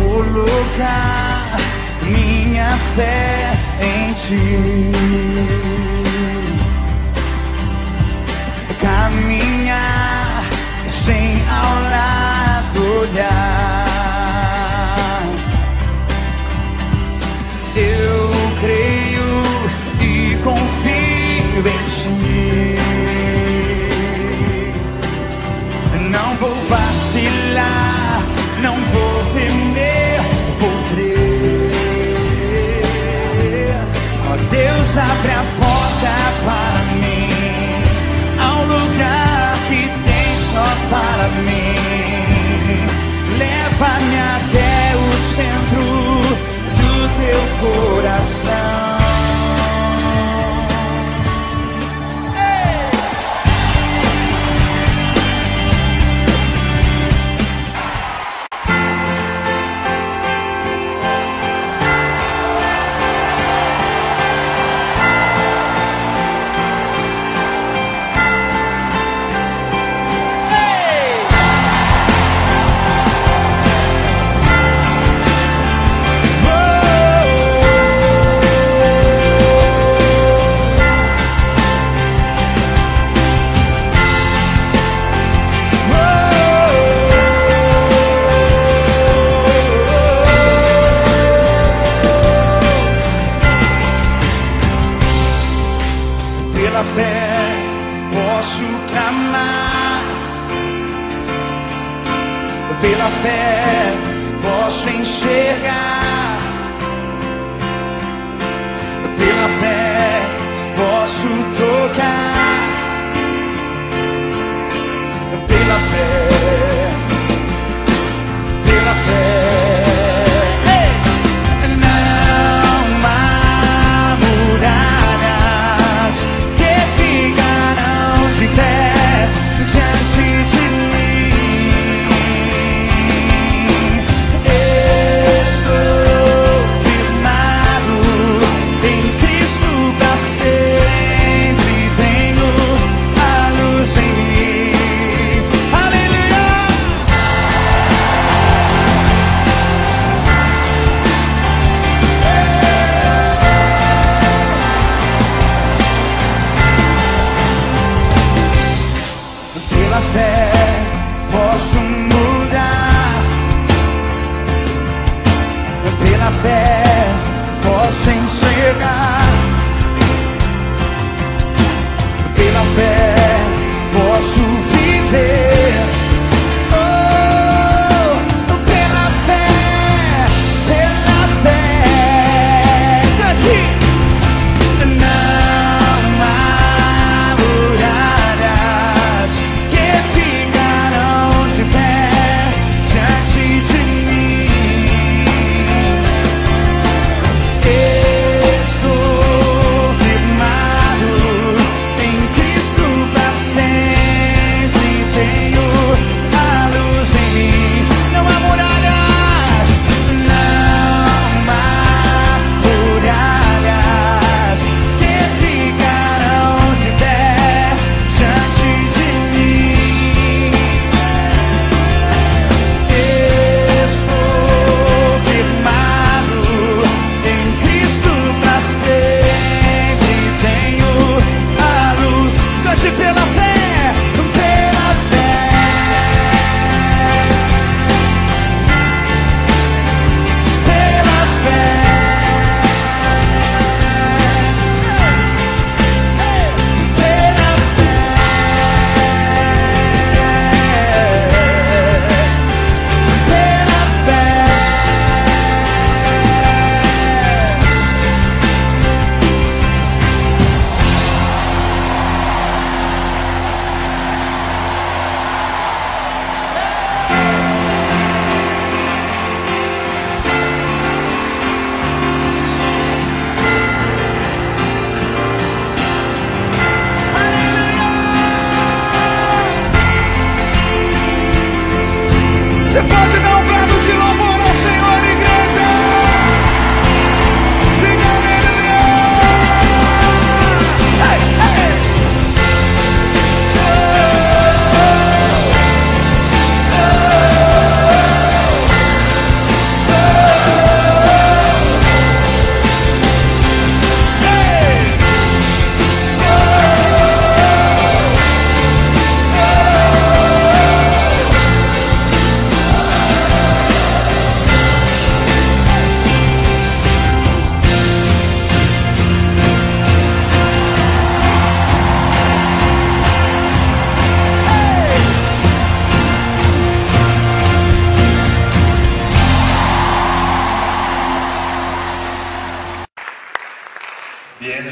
colocar minha fé em ti. Caminhar sem ao lado olhar. Eu creio e confio em ti. Não vou vacilar, não vou temer, vou crer. Ó Deus, abre a porta para mim, ao lugar que tem só para mim. Leva-me até o centro do teu coração. Pela fé posso clamar, pela fé posso enxergar, pela fé posso tocar, pela fé, pela fé. Aleluia!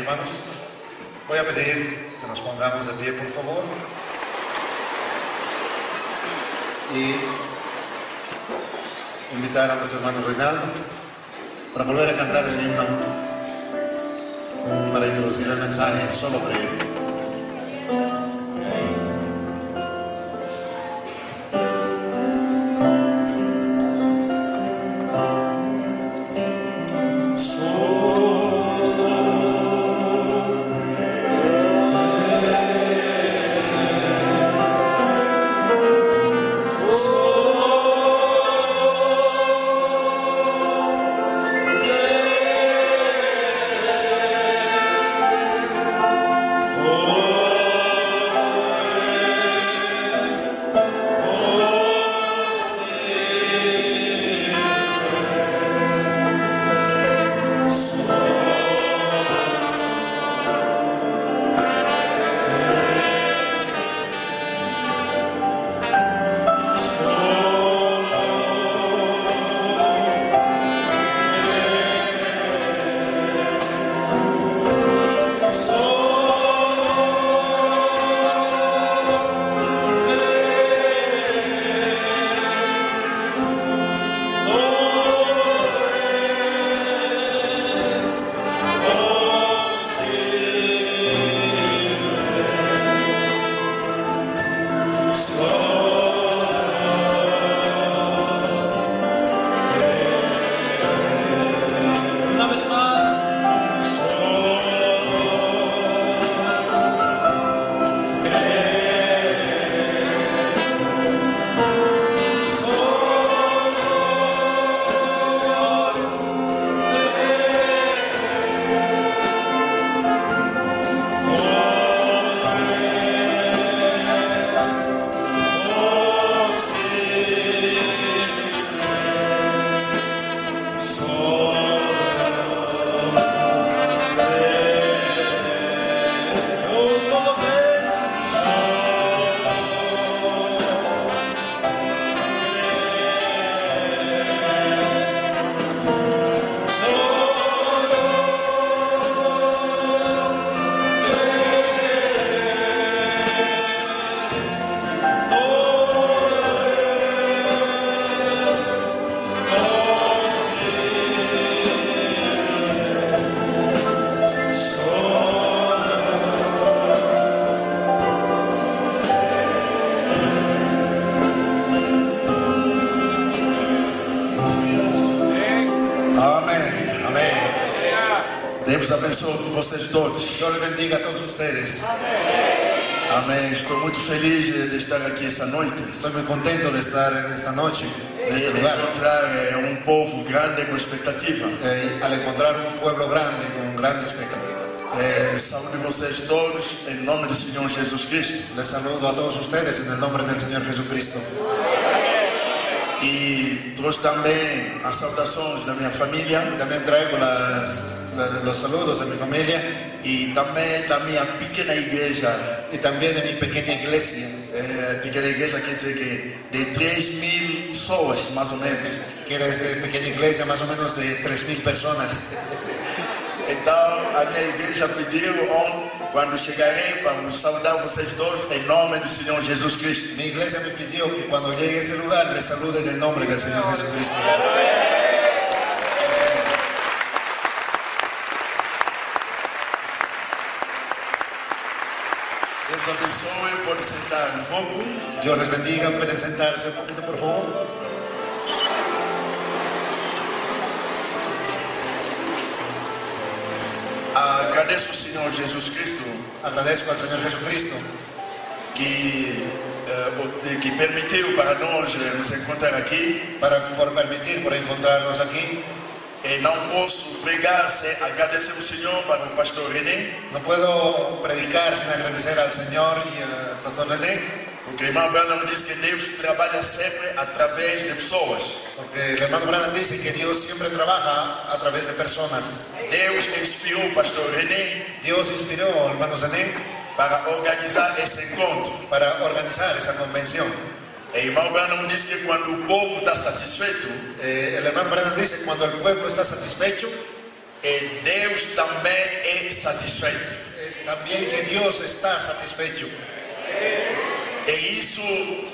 hermanos. Voy a pedir que nos pongamos de pie, por favor. Y invitar a nuestro hermano Reinaldo para volver a cantar ese himno, para introducir el mensaje, solo creer. Deus abençoe vocês todos. Dios les bendiga a todos ustedes. Amém. Estou muito feliz de estar aqui esta noite. Estoy muy contento de estar esta noche en este De lugar. encontrar um povo grande com expectativa. Al encontrar un pueblo grande con grande expectativa. Saúde vocês todos em nome do Senhor Jesus Cristo. Les saludo a todos ustedes en el nombre del Señor Jesucristo. E trouxe também as saudações da minha família Y también traigo los saludos de mi familia e também da minha pequena igreja. y también de mi pequeña iglesia. Pequena igreja quer dizer que de 3.000 pessoas, mais ou menos. Quiere decir pequeña iglesia, más o menos de 3.000 personas. Então, a minha igreja pediu, quando chegarei, para saudar vocês todos em nome do Senhor Jesus Cristo. Mi iglesia me pidió que cuando llegue a este lugar les salude en el nombre del Señor Jesucristo. Deus abençoe, pode sentar pouco. Dios les bendiga, pueden sentarse un poquito, por favor. Agradeço o Senhor Jesus Cristo Agradezco al Señor Jesucristo que permitiu para nós nos encontrar aqui. por permitir, por encontrarnos aquí. E não posso pregar sem agradecer o Senhor para o pastor René, No puedo predicar sin agradecer al Señor y al pastor René, porque o irmão Branham diz que Deus trabalha sempre através de pessoas. porque el hermano Branham dice que Dios siempre trabaja a través de personas. Deus inspirou o pastor René Dios inspiró al hermano René para organizar esse encontro. para organizar esta convención. E o irmão Branham diz que quando o povo está satisfeito, El hermano Branham dice que cuando el pueblo está satisfecho, Deus também é satisfeito. También que Dios está satisfecho. E isso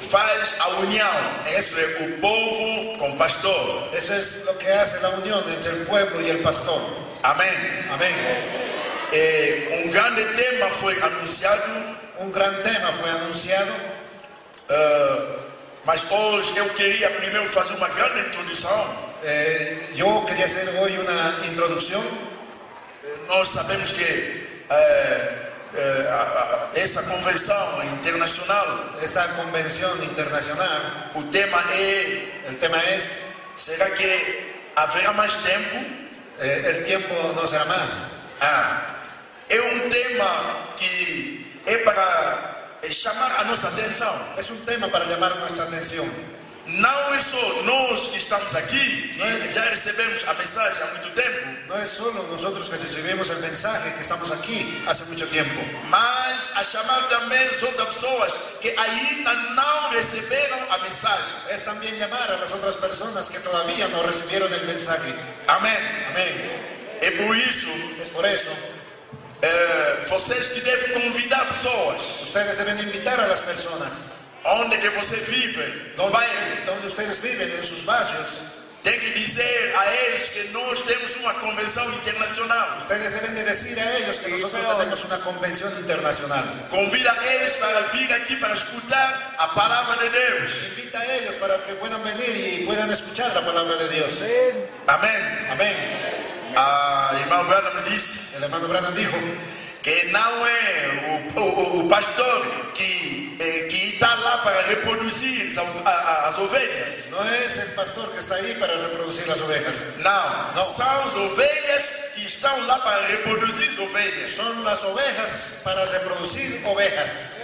faz a união entre o povo com o pastor. Eso es lo que hace la unión entre el pueblo y el pastor. Amém. Amén. Grande tema foi anunciado. Gran tema fue anunciado. Mas hoje eu queria primeiro fazer uma grande introdução. Yo quería hacer hoy una introducción. Nós sabemos que essa convenção internacional, esta convención internacional, o tema el tema es, será que haverá mais tempo? El tiempo no será más. É tema que é para chamar a nossa atenção. Es un tema para llamar nuestra atención. Não é só nós que estamos aqui, que já recebemos a mensagem há muito tempo. No es solo nosotros que recibimos el mensaje, que estamos aquí hace mucho tiempo. Mas a chamar também as outras pessoas que ainda não receberam a mensagem. Es también llamar a las otras personas que todavía no recibieron el mensaje. Amém. Amén. É por isso. Es por eso. Vocês que devem convidar pessoas. Ustedes deben invitar a las personas. Onde que você vive? Donde ustedes viven, en sus barrios. Tem que dizer a eles que nós temos uma convenção internacional. Ustedes deben de decir a ellos que nosotros tenemos una convención internacional. Convida a eles para vir aqui para escutar a palavra de Deus. Invita a ellos para que puedan venir y puedan escuchar la palabra de Dios. Amén. Amén. Irmão Branham me disse. El hermano Branham dijo que não é o pastor que está lá para reproduzir as ovelhas. No es el pastor que está ahí para reproducir las ovejas. Não. São as ovelhas que estão lá para reproduzir as ovelhas. Son las ovejas para reproducir ovejas.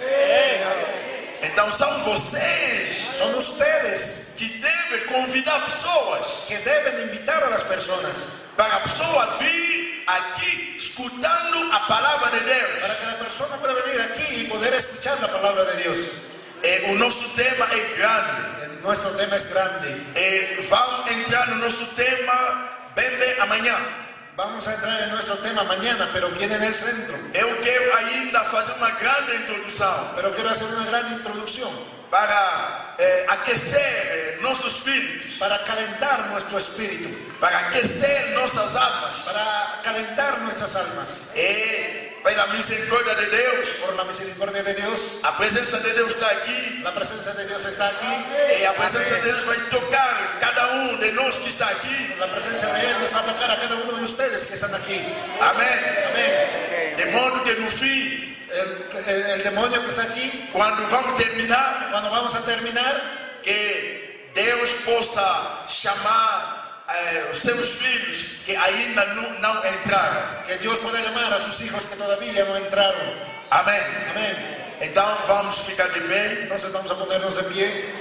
Então são vocês. Son ustedes que devem convidar pessoas. Que deben invitar a las personas. Para a pessoa vir aqui escutando a palavra de Deus. Para que la persona pueda venir aquí y poder escuchar la palabra de Dios. O nosso tema é grande. Nuestro tema es grande. Vamos entrar no nosso tema bem amanhã. Vamos a entrar en nuestro tema mañana, pero viene en el centro. Eu quero ainda fazer uma grande introdução. Pero quiero hacer una gran introducción. Para aquecer nossos espíritos. Para calentar nuestro espíritu. Para aquecer nossas almas. Para calentar nuestras almas. Pela misericórdia de Deus. Por la misericordia de Dios. A presença de Deus está aqui. La presencia de Dios está aquí. E a presença de Deus vai tocar cada de nós que está aqui. La presencia de Él les va a tocar a cada uno de ustedes que están aquí. Amém. Amén. De modo que no fim. El demonio que está aquí. Quando vamos terminar. Que Deus possa chamar os seus filhos que ainda não entraram. Que Dios pueda llamar a sus hijos que todavía no entraron. Amém. Amén. Então vamos ficar de pé. Entonces vamos a ponernos de pie.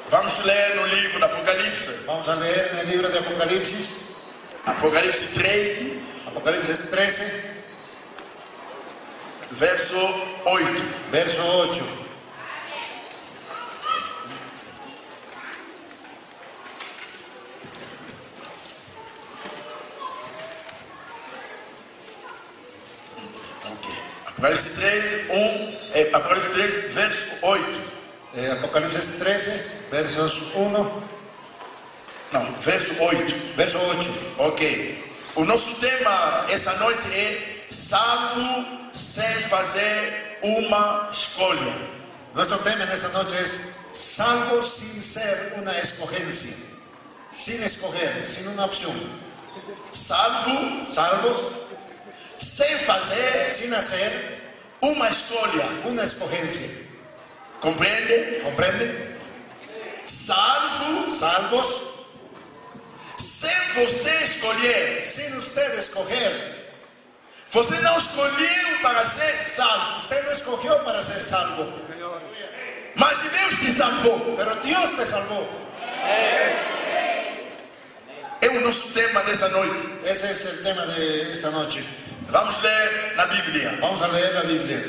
Vamos ler no livro do Apocalipse. Vamos a leer en el libro de Apocalipsis. Apocalipse 13. Apocalipsis 13. Verso 8. Verso 8. Apocalipse 13, Apocalipse 13, verso 8. Apocalipsis 13, versos 1. Não, verso 8. Verso 8. Ok. O nosso tema essa noite é salvo sem fazer uma escolha. Nuestro tema en esta noche es salvo sin ser una escogencia. Sin escoger, sin una opción. Salvos sem fazer, sin hacer uma escolha, una escogencia. Compreende? Salvos sem você escolher. Sin usted escoger. Você não escolheu para ser salvo. Usted no escogió para ser salvo. Mas Deus te salvou. Pero Dios te salvó. É o nosso tema dessa noite. Ese es el tema de esta noche. Vamos ler na Bíblia. Vamos a leer la Biblia.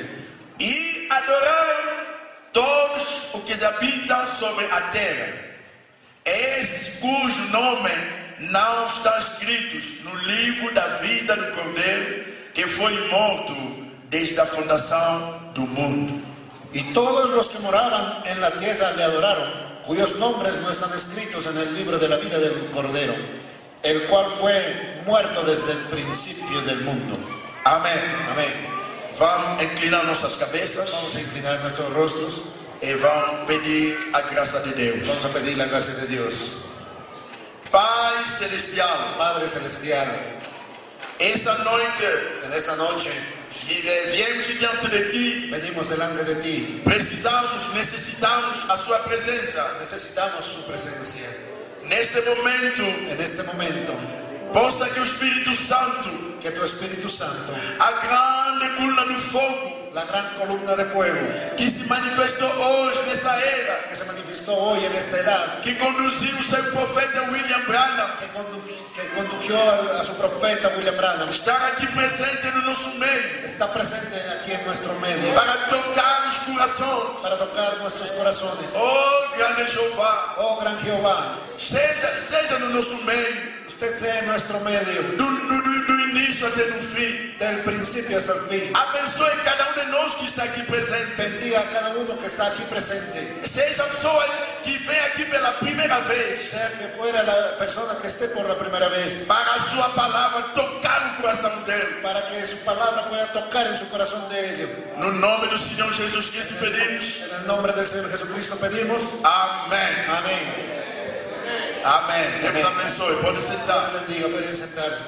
E adorar todos os que habitam sobre a terra, esses cujo nome não estão escritos no livro da vida do Cordeiro, que foi morto desde a fundação do mundo. Y todos los que moraban en la tierra le adoraron, cuyos nombres no están escritos en el libro de la vida del Cordero, el cual fue muerto desde el principio del mundo. Amém. Amén. Vamos inclinar nossas cabeças Vamos a inclinar nuestros rostros. e vamos pedir a graça de Deus. Vamos a pedir la gracia de Dios. Pai Celestial, Padre Celestial, essa noite en esta noche viemos diante de Ti. venimos delante de Ti. Precisamos, necessitamos a Sua presença. Necesitamos su presencia. Neste momento, En este momento, possa que o Espírito Santo, que tu Espíritu Santo, a grande coluna do fogo, la gran columna de fuego que se manifestou hoje nessa era, que se manifestó hoy en esta edad, que conduziu o seu profeta William Branham, que condujo a su profeta William Branham, estar aqui presente no nosso meio, está presente aquí en nuestro medio para tocar os corações. para tocar nuestros corazones. Oh, grande Jeová, Oh gran Jehová, seja no nosso meio, usted sea en nuestro medio, do início até no fim. del principio hasta el fin. Abençoe cada um de nós que está aqui presente. Bendiga a cada uno que está aquí presente, Seja a pessoa que vem aqui pela primeira vez, sea que fuera la persona que esté por la primera vez, para a sua palavra tocar o coração dele. para que su palabra pueda tocar en su corazón de ellos. No nome do Senhor Jesus Cristo pedimos. En el nombre del Señor Jesucristo pedimos. Amém. Amén. Amém. Deus abençoe. Pode sentar. Dios bendiga, pueden sentarse.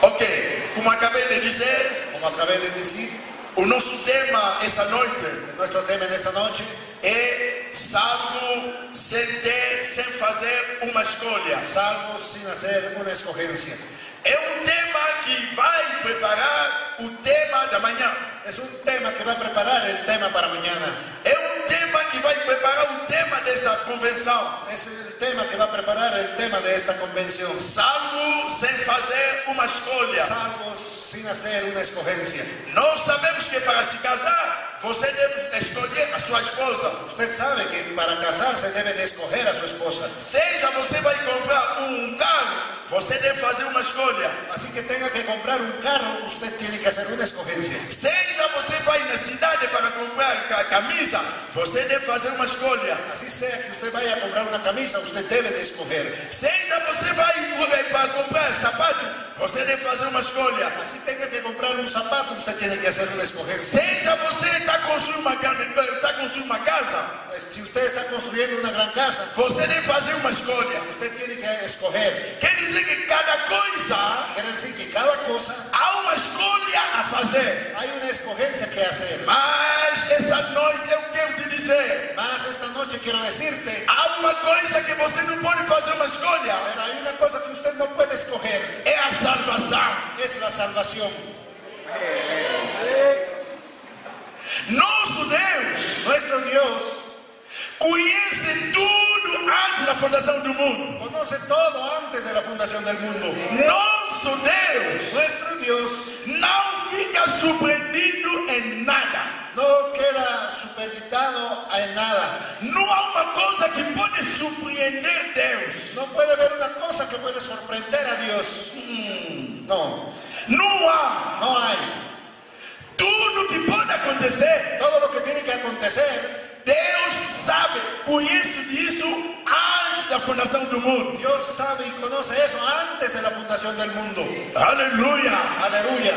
Ok. Como acabei de dizer, Como acabé de decir, o nosso tema essa noite nuestro tema en esta noche é salvo sem fazer uma escolha. salvos sin hacer una escogencia. É um tema que vai preparar o tema da manhã. Es un tema que va a preparar el tema para mañana. É um tema que vai preparar o tema desta convenção. Es el tema que va a preparar el tema de esta convención. Salvo sem fazer uma escolha. Salvos sin hacer una escogencia. Nós sabemos que para se casar, você deve escolher a sua esposa. Usted sabe que para casarse debe de escoger a su esposa. Seja você vai comprar um carro, você deve fazer uma escolha. Así que tenga que comprar un carro, usted tiene que hacer una escogencia. Seja você vai na cidade para comprar camisa, você deve fazer uma escolha. Así sea que usted vaya a comprar una camisa, usted debe de escoger. Seja você vai para comprar sapato, você deve fazer uma escolha. Así tenga que comprar un zapato, usted tiene que hacer una escogencia. Seja você está construindo uma casa, Pues, si usted está construyendo una gran casa, você deve fazer uma escolha. usted tiene que escoger. Quer dizer que cada coisa Quiere decir que cada cosa há uma escolha a fazer. hay una escogencia que hacer. Mas essa noite eu quero te dizer, Más esta noche quiero decirte, há uma coisa que você não pode fazer uma escolha, pero hay una cosa que usted no puede escoger, é a salvação. es la salvación. Nosso Deus Nuestro Dios conhece tudo antes da fundação do mundo. conoce todo antes de la fundación del mundo. Nosso Deus Nuestro Dios não fica surpreendido em nada. no queda supeditado en nada. Não há uma coisa que pode surpreender Deus. No puede haber una cosa que puede sorprender a Dios. No, Não há. no hay. Tudo que pode acontecer, Todo lo que tiene que acontecer, Deus sabe, conhece disso antes da fundação do mundo. Dios sabe y conoce eso antes de la fundación del mundo. Aleluia! Aleluya.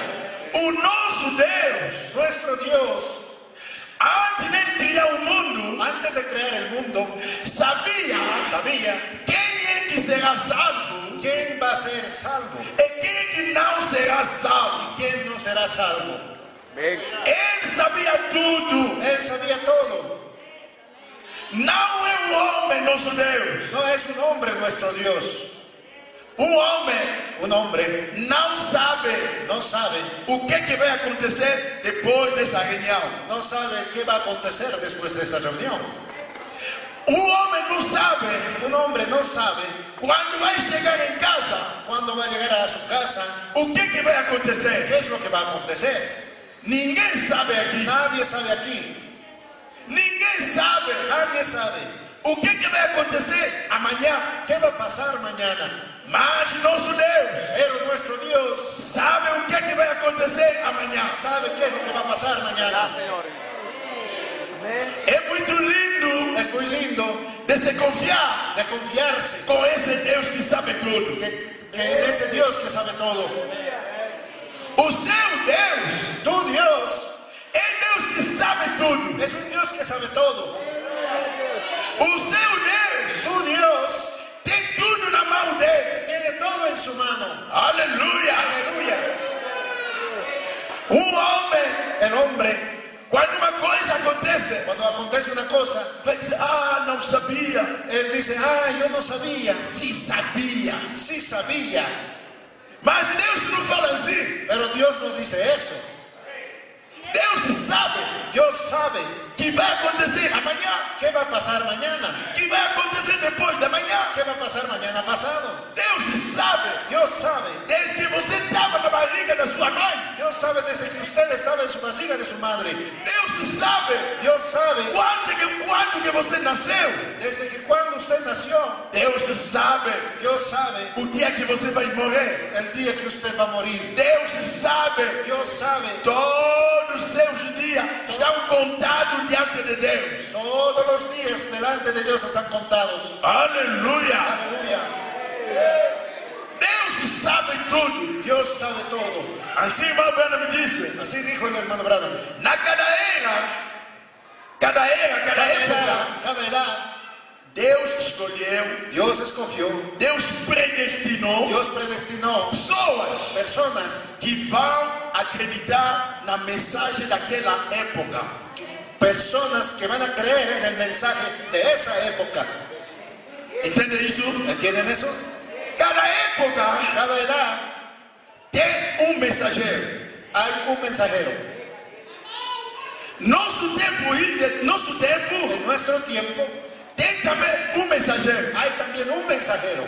O nosso Deus, Nuestro Dios, antes de criar o mundo, antes de crear el mundo, sabia sabía quem é que será salvo quién va a ser salvo e quem é que não será salvo. y quién no será salvo. Ele sabia tudo. Él sabía todo. Não é um homem, nosso Deus. No es un hombre nuestro Dios. Um homem Un hombre não sabe no sabe, o que vai acontecer depois dessa reunião. no sabe qué va a acontecer después de esta reunión. Um homem não sabe Un hombre no sabe quando vai chegar em casa cuándo va a llegar a su casa, o que vai acontecer. qué es lo que va a acontecer. Ninguém sabe aqui. Nadie sabe aquí. Ninguém sabe Nadie sabe. o que vai acontecer amanhã. ¿Qué va a pasar mañana? Mas nosso Deus Pero nuestro Dios sabe o que vai acontecer amanhã. sabe qué es lo que va a pasar mañana. É muito lindo Es muy lindo de se confiar de confiarse com esse Deus que sabe tudo. que en ese Dios que sabe todo. O seu Deus Tu Dios é Deus que sabe tudo. es un Dios que sabe todo. O seu Deus Tu Dios tem tudo na mão dele. tiene todo en su mano. Aleluia. Aleluya. Homem, El hombre, quando uma coisa acontece, cuando acontece una cosa, vai dizer: ah, não sabia. él dice, yo no sabía. Se sabia. Sí sabía. Mas Deus não fala assim. Pero Dios no dice eso. Deus sabe Dios sabe que vai acontecer amanhã, qué va a pasar mañana. que vai acontecer depois da manhã. ¿Qué va a pasar mañana pasado? Deus sabe Dios sabe. desde que você estava na barriga da sua mãe. Dios sabe desde que usted estaba en su barriga de su madre. Deus sabe Dios sabe quando que você nasceu. desde que cuando usted nació. Deus sabe Dios sabe o dia que você vai morrer. el día que usted va a morir. Deus sabe Dios sabe todos os seus dias estão contados diante de Deus. todos los días delante de Dios están contados. Aleluia. Aleluya. Deus sabe tudo. Dios sabe todo. Assim, irmão Branham me disse. Así dijo el hermano Branham. Na cada Cada época, edad, Deus escolheu, Dios escogió, Deus predestinou Dios predestinó pessoas personas, que vão acreditar na mensagem daquela época. personas que van a creer en el mensaje de esa época. Entende isso? ¿Entienden eso? Cada época Cada edad tem mensageiro. hay un mensajero. Nosso tempo, En nuestro tiempo tem também mensageiro. hay también un mensajero.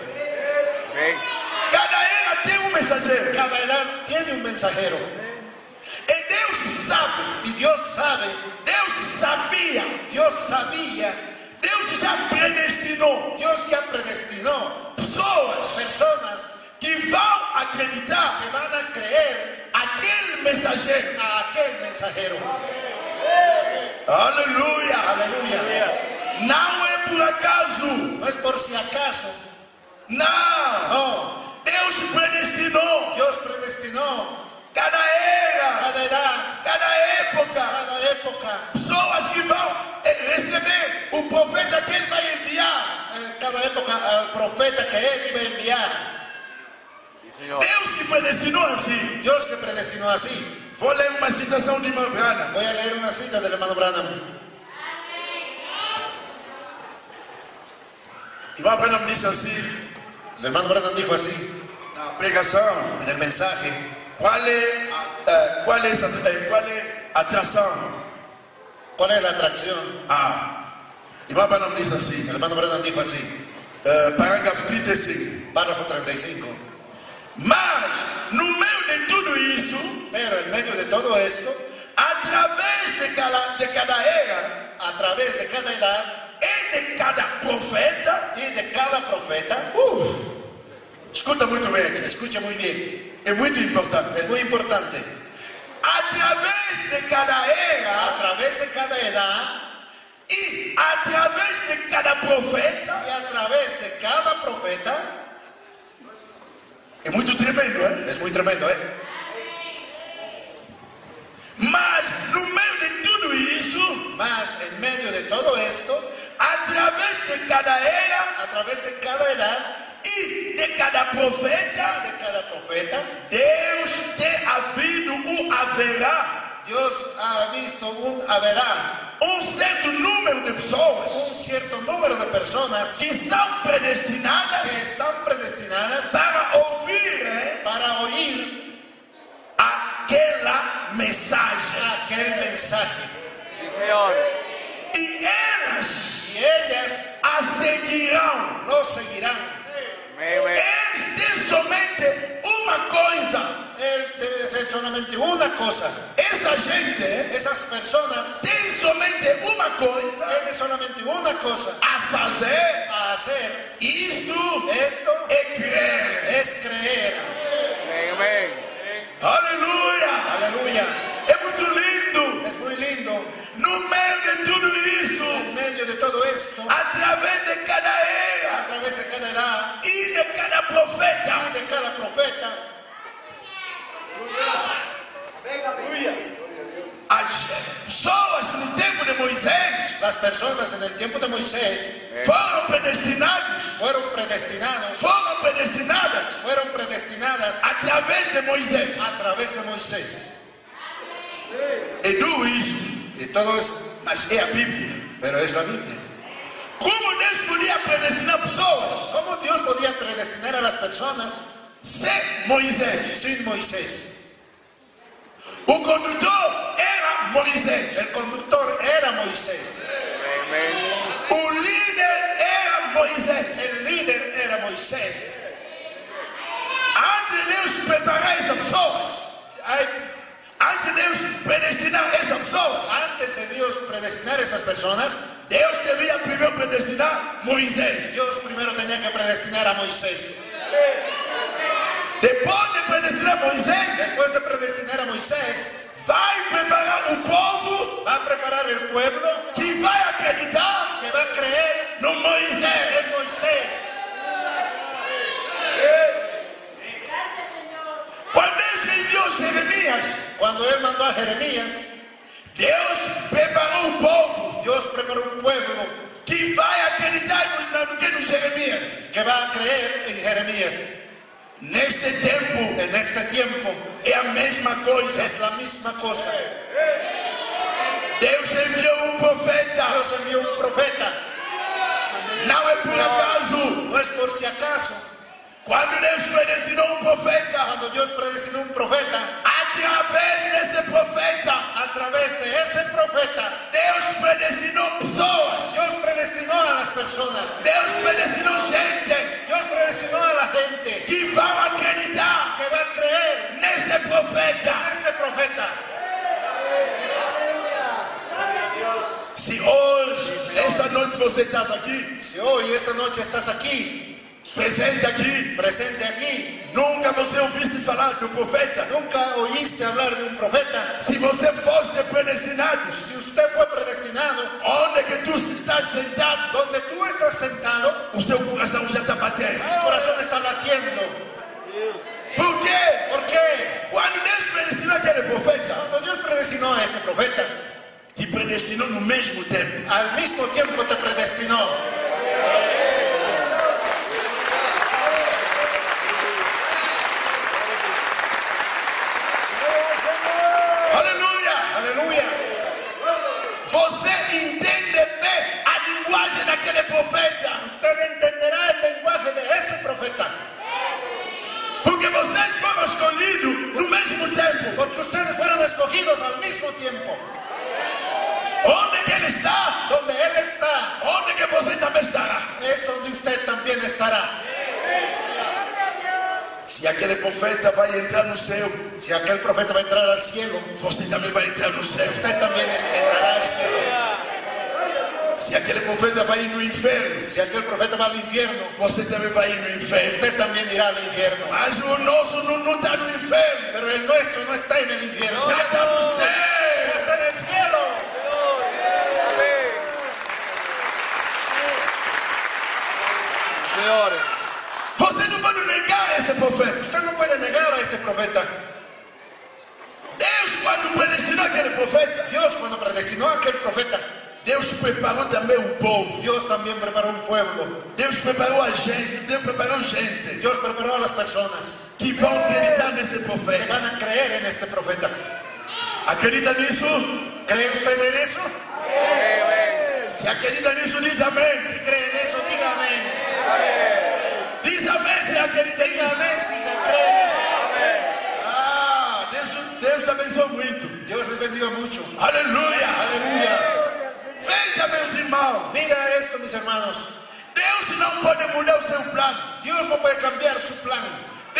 Cada era tem mensageiro. Cada edad tiene un mensajero. E Deus sabe, Y Dios sabe, Deus sabia, Dios sabía, Deus já predestinou Dios ya predestinó pessoas personas que vão acreditar que van a creer aquele mensageiro. a aquel mensajero. Aleluia. Aleluya. Não é por acaso. No es por si acaso. Não. No. Deus predestinou Dios predestinó cada era, cada edad, cada época, cada época, pessoas que vão receber o profeta que ele vai enviar. cada época al profeta que él iba a enviar. Deus que predestinou assim. Dios que predestinó así. Vou ler uma citação de irmã Branham. Voy a leer una cita del hermano Branham. Irmã Branham disse assim El hermano Branham dijo así na pregação: en el mensaje: qual é a atração? ¿cuál es la atracción? Irmã Branham disse assim, El hermano Branham dijo así, parágrafo 35. párrafo 35. Mas, no meio de tudo isso, Pero en medio de todo esto, através de cada era, a través de cada edad e de cada profeta, y de cada profeta, escuta muito bem aqui, escucha muy bien, é muito importante. es muy importante, Através de cada era a través de cada edad e através de cada profeta, y a través de cada profeta, é muito tremendo, hein? es muy tremendo, Mas, no meio de tudo isso, Mas en medio de todo esto, através de cada era a través de cada edad e de cada profeta, y de cada profeta, Deus tem havido haverá Dios ha visto haberá certo número de pessoas un cierto número de personas que são predestinadas que están predestinadas para ouvir para oír aquela mensagem. aquel mensaje. Sí, Señor. E elas Y ellas a seguirão. lo seguirán. Amén, amén. Eles têm somente uma coisa: Él debe de ser solamente una cosa. Essa gente Esas personas tem somente uma coisa tienen solamente una cosa a fazer. a hacer. Isto Esto é crer. es creer. Aleluia! Aleluya. É muito lindo. Es muy lindo. No meio de tudo isso, En medio de todo esto, através de cada a era través de cada edad e de cada profeta, y de cada profeta, as pessoas no tempo de Moisés las personas en el tiempo de Moisés foram predestinados, fueron predestinadas através de Moisés. a través de Moisés. É duro isso, Y todo eso, mas é a Bíblia. pero es la Biblia. Como Deus podia predestinar pessoas ¿Cómo Dios podía predestinar a las personas sem Moisés? sin Moisés? O condutor era Moisés. El conductor era Moisés. O líder era Moisés. El líder era Moisés. Antes de Deus preparar essas pessoas, antes de Deus predestinar essas pessoas, Antes de Dios predestinar a estas personas, Deus devia primeiro predestinar Moisés. Dios primero tenía que predestinar a Moisés. Depois de predestinar Moisés, Después de predestinar a Moisés, vai preparar o povo va a preparar el pueblo que vai acreditar que va a creer no Moisés. en Moisés. Quando Deus enviou Jeremias, Cuando él mandó a Jeremías, Deus preparou o povo Dios preparó un pueblo que vai acreditar no Jeremias. que va a creer en Jeremías. Neste tempo En este tiempo é a mesma coisa. es la misma cosa. Deus enviou um profeta. Dios envió un profeta. Não é por acaso. No es por si acaso. Quando Deus predestinou um profeta, Cuando Dios predestinó un profeta, através desse profeta, a través de ese profeta, Deus predestinou pessoas. Dios predestinó a las personas. Deus predestinou gente Dios predestinó a la gente que vão acreditar que va a creer nesse profeta. en ese profeta. Se hoje, essa noite você está aqui, Si hoy, esta noche estás aquí, presente aqui, presente aquí, nunca você ouviste falar do profeta. nunca oíste hablar de un profeta. Se você foste predestinado, Si usted fue predestinado, onde que tu estás sentado, donde tú estás sentado, o seu coração já está batendo. tu corazón está latiendo. Por quê? ¿Por qué? Quando Deus predestinou aquele profeta, Cuando Dios predestinó a este profeta, te predestinou no mesmo tempo. al mismo tiempo te predestinó. Aleluia! Aleluya. Você entende bem a linguagem daquele profeta, Usted entenderá el lenguaje de ese profeta. porque vocês foram escolhidos no mesmo tempo. Porque ustedes fueron escogidos al mismo tiempo. Onde que ele está, Donde Él está, onde que você também estará. es donde usted también estará. Se aquele profeta vai entrar no céu, Si aquel profeta va a entrar al cielo, você também vai entrar no céu. usted también entrará al cielo. Se aquele profeta vai ir no inferno, Si aquel profeta va al infierno, você também vai ir no inferno. usted también irá al infierno. Mas o nosso não está no inferno, Pero el nuestro no está en el infierno, já está no ya céu. está en el cielo. Você não pode negar esse profeta. Usted no puede negar a este profeta. Deus, quando predestinou aquele profeta, Dios, cuando predestinó a aquel profeta, Deus preparou também o povo. Dios también preparó un pueblo. Deus preparou a gente. Deus preparou gente Dios preparó a las personas que vão acreditar nesse que profeta. van a creer en este profeta. Acredita nisso? ¿Cree usted en eso? Se acredita nisso, diz amém. Si cree en eso, diga amén. Diz amém se acredita Diga nisso. amén si cree en eso. Ah, Deus te abençoe muito. Dios les bendiga mucho. Aleluia. Aleluya. Veja, meus irmãos. Mira esto, mis hermanos. Deus não pode mudar o seu plano. Dios no puede cambiar su plan.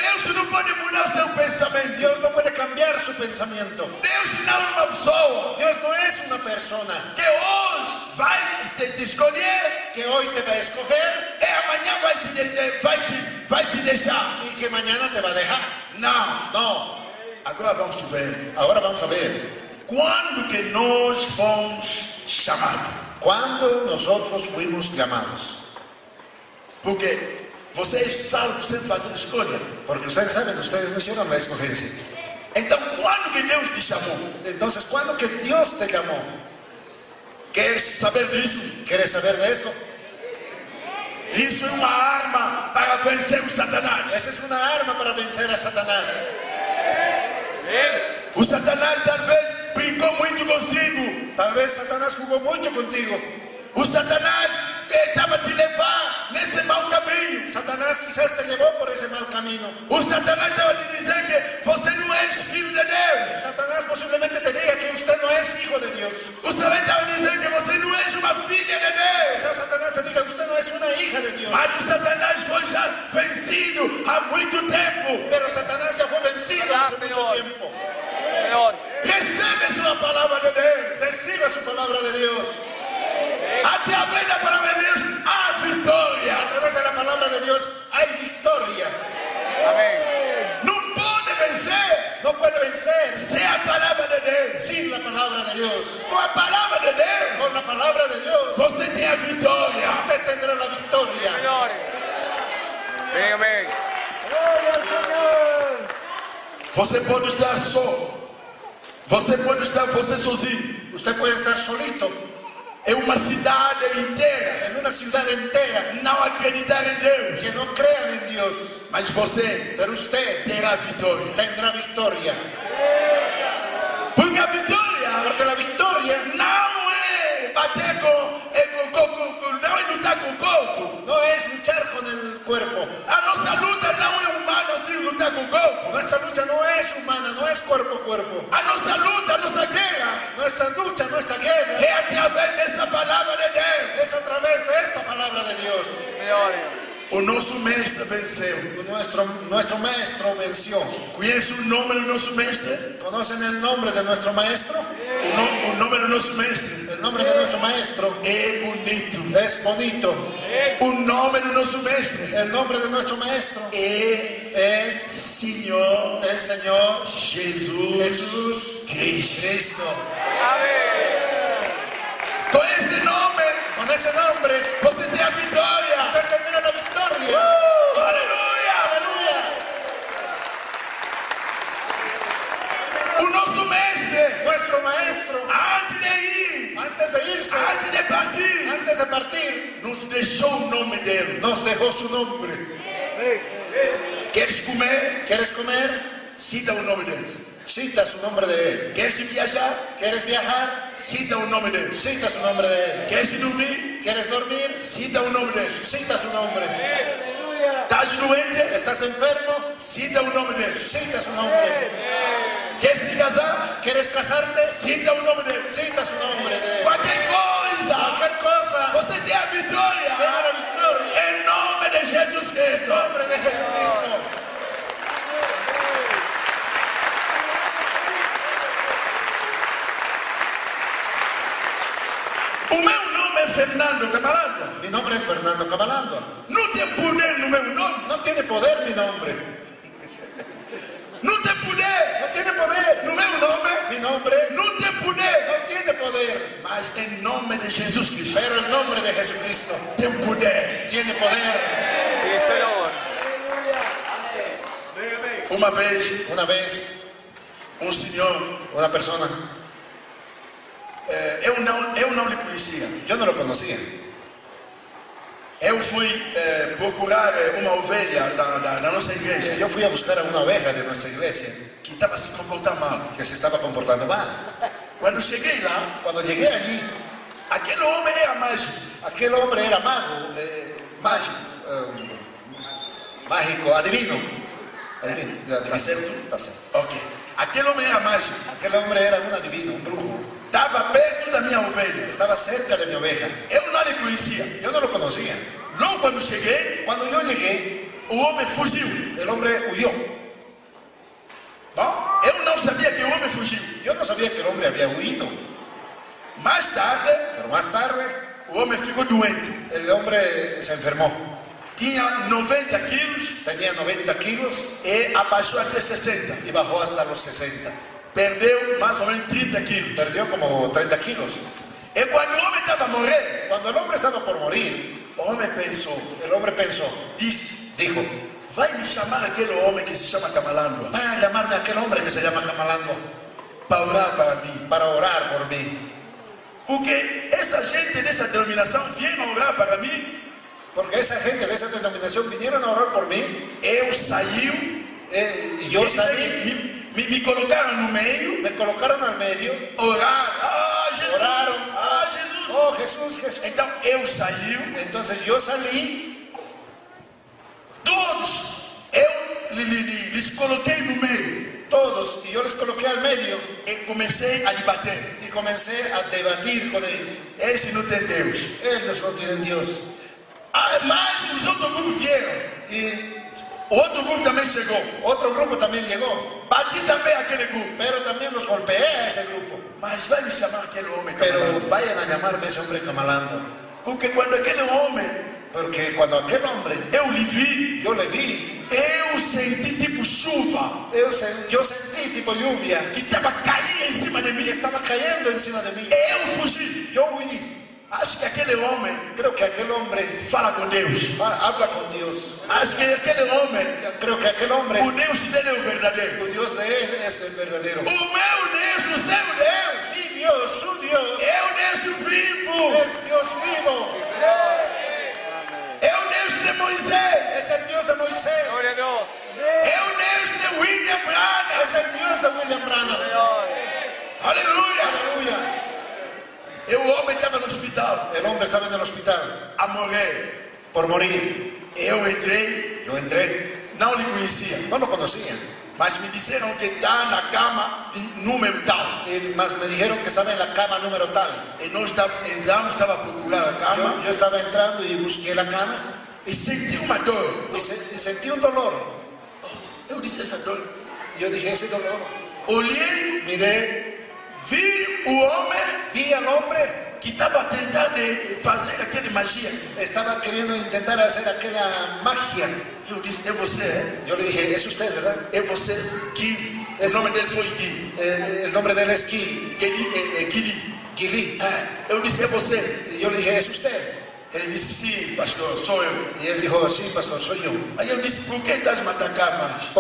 Deus não pode mudar o seu pensamento. Dios no puede cambiar su pensamiento. Deus não é uma pessoa Dios no es una persona que hoje vai te escolher que hoy te va a escoger e amanhã vai te deixar. y que mañana te va a dejar. Não. No. Agora vamos ver. Ahora vamos a ver. Quando que nós fomos chamados? Cuando nosotros fuimos llamados. Porque você é salvo sem fazer escolha. Porque ustedes saben, ustedes no hicieron la escogencia. Então, quando que Deus te chamou? Entonces, ¿cuándo que Dios te llamó? Queres saber disso? ¿Quieres saber de eso? Isso é uma arma para vencer o Satanás. Esa es una arma para vencer a Satanás. O Satanás talvez brincou muito consigo. Tal vez Satanás jugó mucho contigo. O Satanás estava te levar nesse mau caminho. Satanás quizás te llevó por ese mal camino. O Satanás estava te dizendo que você não é filho de Deus. Satanás posiblemente te diga que usted no es hijo de Dios. O Satanás estava dizendo que você não é uma filha de Deus. Quizás Satanás te diga que usted no es una hija de Dios. Mas o Satanás foi já vencido há muito tempo. Pero Satanás ya fue vencido hace mucho tiempo. Recebe sua palavra de Deus. Reciba su palabra de Dios. Através da palavra de Deus há vitória. A través de la palabra de Dios hay victoria. Não pode vencer No puede vencer sem a palavra de Deus. sin la palabra de Dios. Com a palavra de Deus, Con la palabra de Dios você tem a vitória. usted tendrá la victoria. Você pode estar só. Você pode estar sozinho. Usted puede estar solito É uma cidade inteira en una ciudad entera não acreditar em Deus. que no crean en Dios. Mas você Pero usted terá vitória. tendrá victoria. Porque a vitória Porque la victoria não é bater não é lutar com o corpo. no es luchar con el cuerpo. A nossa luta não é humana assim lutar com o corpo. Nuestra lucha no es humana, no es cuerpo a cuerpo. A nossa luta, a nossa guerra Nuestra lucha, nuestra guerra é através dessa palavra de Deus. es a través de esta palabra de Dios. O nosso mestre venceu. Nuestro maestro venció. Conhece o nome do nosso mestre? ¿Conocen el nombre de nuestro maestro? O nome do nosso mestre El nombre de nuestro maestro é bonito. es bonito. O nome do nosso mestre El nombre de nuestro maestro é es Senhor el Señor Jesus Jesús Cristo. Cristo. Com esse nome, Con ese nombre você tem a vitória. usted tendrá la victoria. Aleluia! Aleluya. O nosso mestre, Nuestro maestro, antes de ir, antes de irse, antes de partir, antes de partir, nos deixou o nome dele. nos dejó su nombre. Queres comer? ¿Quieres comer? Cita o nome dele. Cita su nombre de él. Queres viajar? ¿Quieres viajar? Cita o nome dele. Cita su nombre de él. Queres dormir? ¿Quieres dormir? Cita o nome dele. Cita su nombre. Estás doente? ¿Estás enfermo? Cita o nome dele. Cita su nombre. Queres se casar? ¿Quieres casarte? Cita o nome dele. Cita su nombre de él. Qualquer coisa, Cualquier cosa, você tem a vitória. tenga la victoria. Em nome de Jesus En Cristo. nombre de Jesucristo. O meu nome é Fernando Camarada. Mi nombre es Fernando Cabalando. Não tem poder no meu nome. No tiene poder mi nombre. Não tem poder No tiene poder. no meu nome. Mi nombre Não tem poder. no tiene poder. Mas em nome de Jesus Cristo Pero el nombre de Jesucristo tem poder. tiene poder. Uma vez, Una vez, senhor, una persona, eu não lhe conhecia. yo no lo conocía. Eu fui procurar uma ovelha da nossa igreja Yo fui a buscar a una oveja de nuestra iglesia que estava se comportando mal. que se estaba comportando mal. Quando cheguei lá, Cuando llegué allí, aquele homem era mágico. aquel hombre era mago, mágico, adivino. Tá certo? Está certo. Ok. Aquele homem era mágico. Aquel hombre era un adivino, un brujo. Estava perto da minha ovelha. Estaba cerca de mi oveja. Eu não lhe conhecia. Yo no lo conocía. Logo quando cheguei, Cuando yo llegué, o homem fugiu. El hombre huyó. Bom, eu não sabia que o homem fugiu. Yo no sabía que el hombre había huido. Mais tarde, Pero más tarde, o homem ficou doente. el hombre se enfermó. Tinha 90 quilos Tenía 90 kilos e abaixou até 60. y bajó hasta los 60. Perdeu mais ou menos 30 quilos. Perdió como 30 kilos. E quando o homem estava a morrer, Cuando el hombre estaba por morir, o homem pensou, el hombre pensó, dijo, vai me chamar aquele homem que se chama Kamalandwa va a llamarme a aquel hombre que se llama Kamalandwa para orar para mim. para orar por mí. Porque essa gente dessa denominação vieram orar para mim. Porque esa gente de esa denominación vinieron a orar por mí. Eu saí, Y yo salí, me colocaram no meio, me colocaron al medio, orar, Jesus, oraron, Jesus. oh Jesús, Jesús. Então eu saí, Entonces yo salí, todos, eu lhes coloquei no meio todos, y yo les coloqué al medio e comecei a debater. y comencé a debatir con ellos. Esse não tem Deus. Ellos no tienen Dios. Mas os outros grupos vieram. Y O outro grupo também chegou. otro grupo también llegó, Bati também aquele grupo. pero también los golpeé a ese grupo. Mas vai me chamar aquele homem Pero Kamalandwa. vayan a llamarme ese hombre Kamalandwa. Porque quando aquele homem, Porque cuando aquel hombre, eu lhe vi, yo le vi, eu senti tipo chuva yo sentí tipo lluvia que estava caindo em cima de y mim. estaba cayendo encima de mí. Eu fugi. Yo huí. Acho que aquele homem Creo que aquel hombre fala com Deus. habla con Dios. Acho que aquele homem, Creo que aquel hombre, o Deus dele é o verdadeiro. el Dios de él es el verdadero. O meu Deus, o seu Deus, Mi Dios, su Dios, é o Deus vivo. es Dios vivo. É o Deus de Moisés. Es el Dios de Moisés. Gloria a Dios. É o Deus de William Branham. Es el Dios de William Branham. Aleluia. Aleluya. E o homem estava no hospital El hombre estaba en el hospital a morrer. por morir. Eu entrei, Yo entré. não lhe conhecia, No lo conocía. mas me disseram que está na cama de número tal. Mas me dijeron que estaba en la cama número tal. E nós entramos, estava a procurar a cama Yo estaba entrando y busqué la cama e senti uma dor. y sentí un dolor. Eu disse essa dor. Yo dije, ese dolor. Olhei, Miré, vi o homem vi al hombre, que estava tentando fazer aquele magia. estaba queriendo intentar hacer aquella magia. Eu disse, é você, é? Yo le dije, es usted, ¿verdad? É você, Gui. O nome dele foi Gui. El nombre de él es Gili. Gili. Gili. Eu disse, é você. Y yo le dije, es usted. Ele disse, sim, pastor, sou eu. Y él dijo, sí, pastor, soy yo. Aí eu disse, por que estás me atacando mais?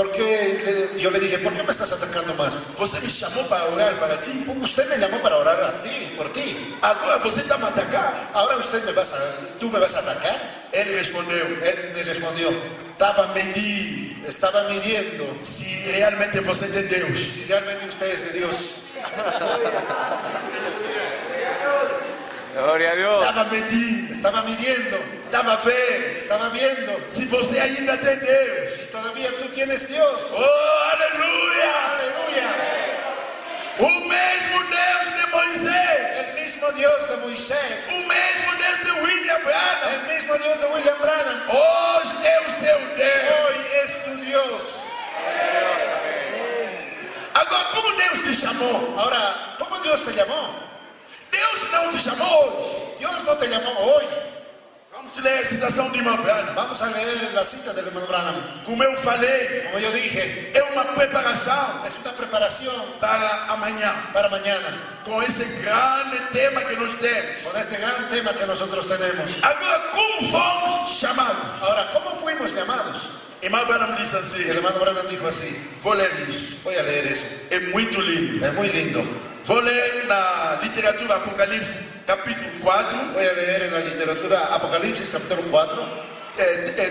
Yo le dije, ¿por qué me estás atacando más? Você me chamou para orar para ti. Usted me llamó para orar a ti, por ti. Agora você está me atacando. Ahora tú me vas a atacar. Ele respondeu, Él me respondió, estava medindo estaba midiendo se realmente você tem Deus. si realmente usted es de Dios. Gloria a Dios. Estava midiendo, Estaba vendo, estava vendo estaba viendo se você ainda tem Deus. si todavía tú tienes Dios. Oh, aleluia! Aleluya. O mesmo Deus de Moisés, El mismo Dios de Moisés, o mesmo Deus de William Branham, el mismo Dios de William Branham, hoje é o seu Deus. hoy es tu Dios. Agora, como Deus te chamou? Ahora, ¿cómo Dios te llamó? Deus não te chamou hoje. Dios no te llamó hoy. Vamos ler a citação de irmão Branham. Vamos a leer la cita del hermano Branham. Como eu falei, Como yo dije, é uma preparação es una preparación para amanhã, para mañana, com esse grande tema que nós temos. con este gran tema que nosotros tenemos. Agora, como fomos chamados? Ahora, ¿cómo fuimos llamados? Irmão Branham disse El assim, hermano Branham dijo así. vou ler isso, Voy a leer eso. é muito lindo. Es muy lindo. Vou ler na literatura Apocalipse, capítulo 4, Voy a leer en la literatura Apocalipsis capítulo 4,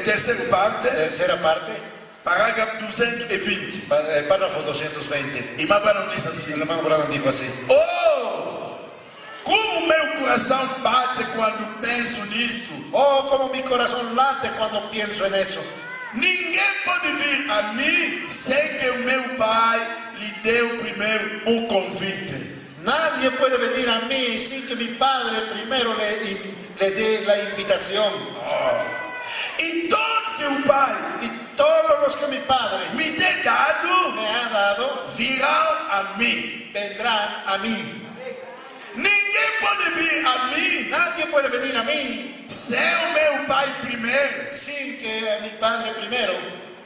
terceira parte, tercera parte, parágrafo 220. párrafo 220. Irmão Branham disse assim, El hermano Branham dijo así. oh, como meu coração bate quando penso nisso. Oh, como mi corazón late cuando pienso en eso. Ninguém pode vir a mim sem que o meu pai lhe deu primeiro um convite. Nadie puede venir a mí sin que mi padre primero le dé la invitación. E todos que o pai Y todos los que mi Padre me tem dado me ha dado virão a mim. vendrán a mí. Ninguém pode vir a mim Nadie puede venir a mí sem o meu Pai primeiro. sin que a mi Padre primero,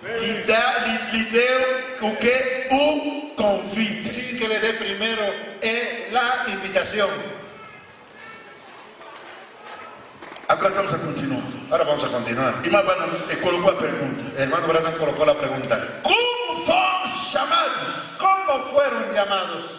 Lhe deu o que? O convite. sin que le dé primero la invitación. Agora estamos a continuar. Ahora vamos a continuar. Irmã Branham colocou a pergunta. El hermano Branham colocó la pregunta: Como fomos chamados? ¿cómo fueron llamados?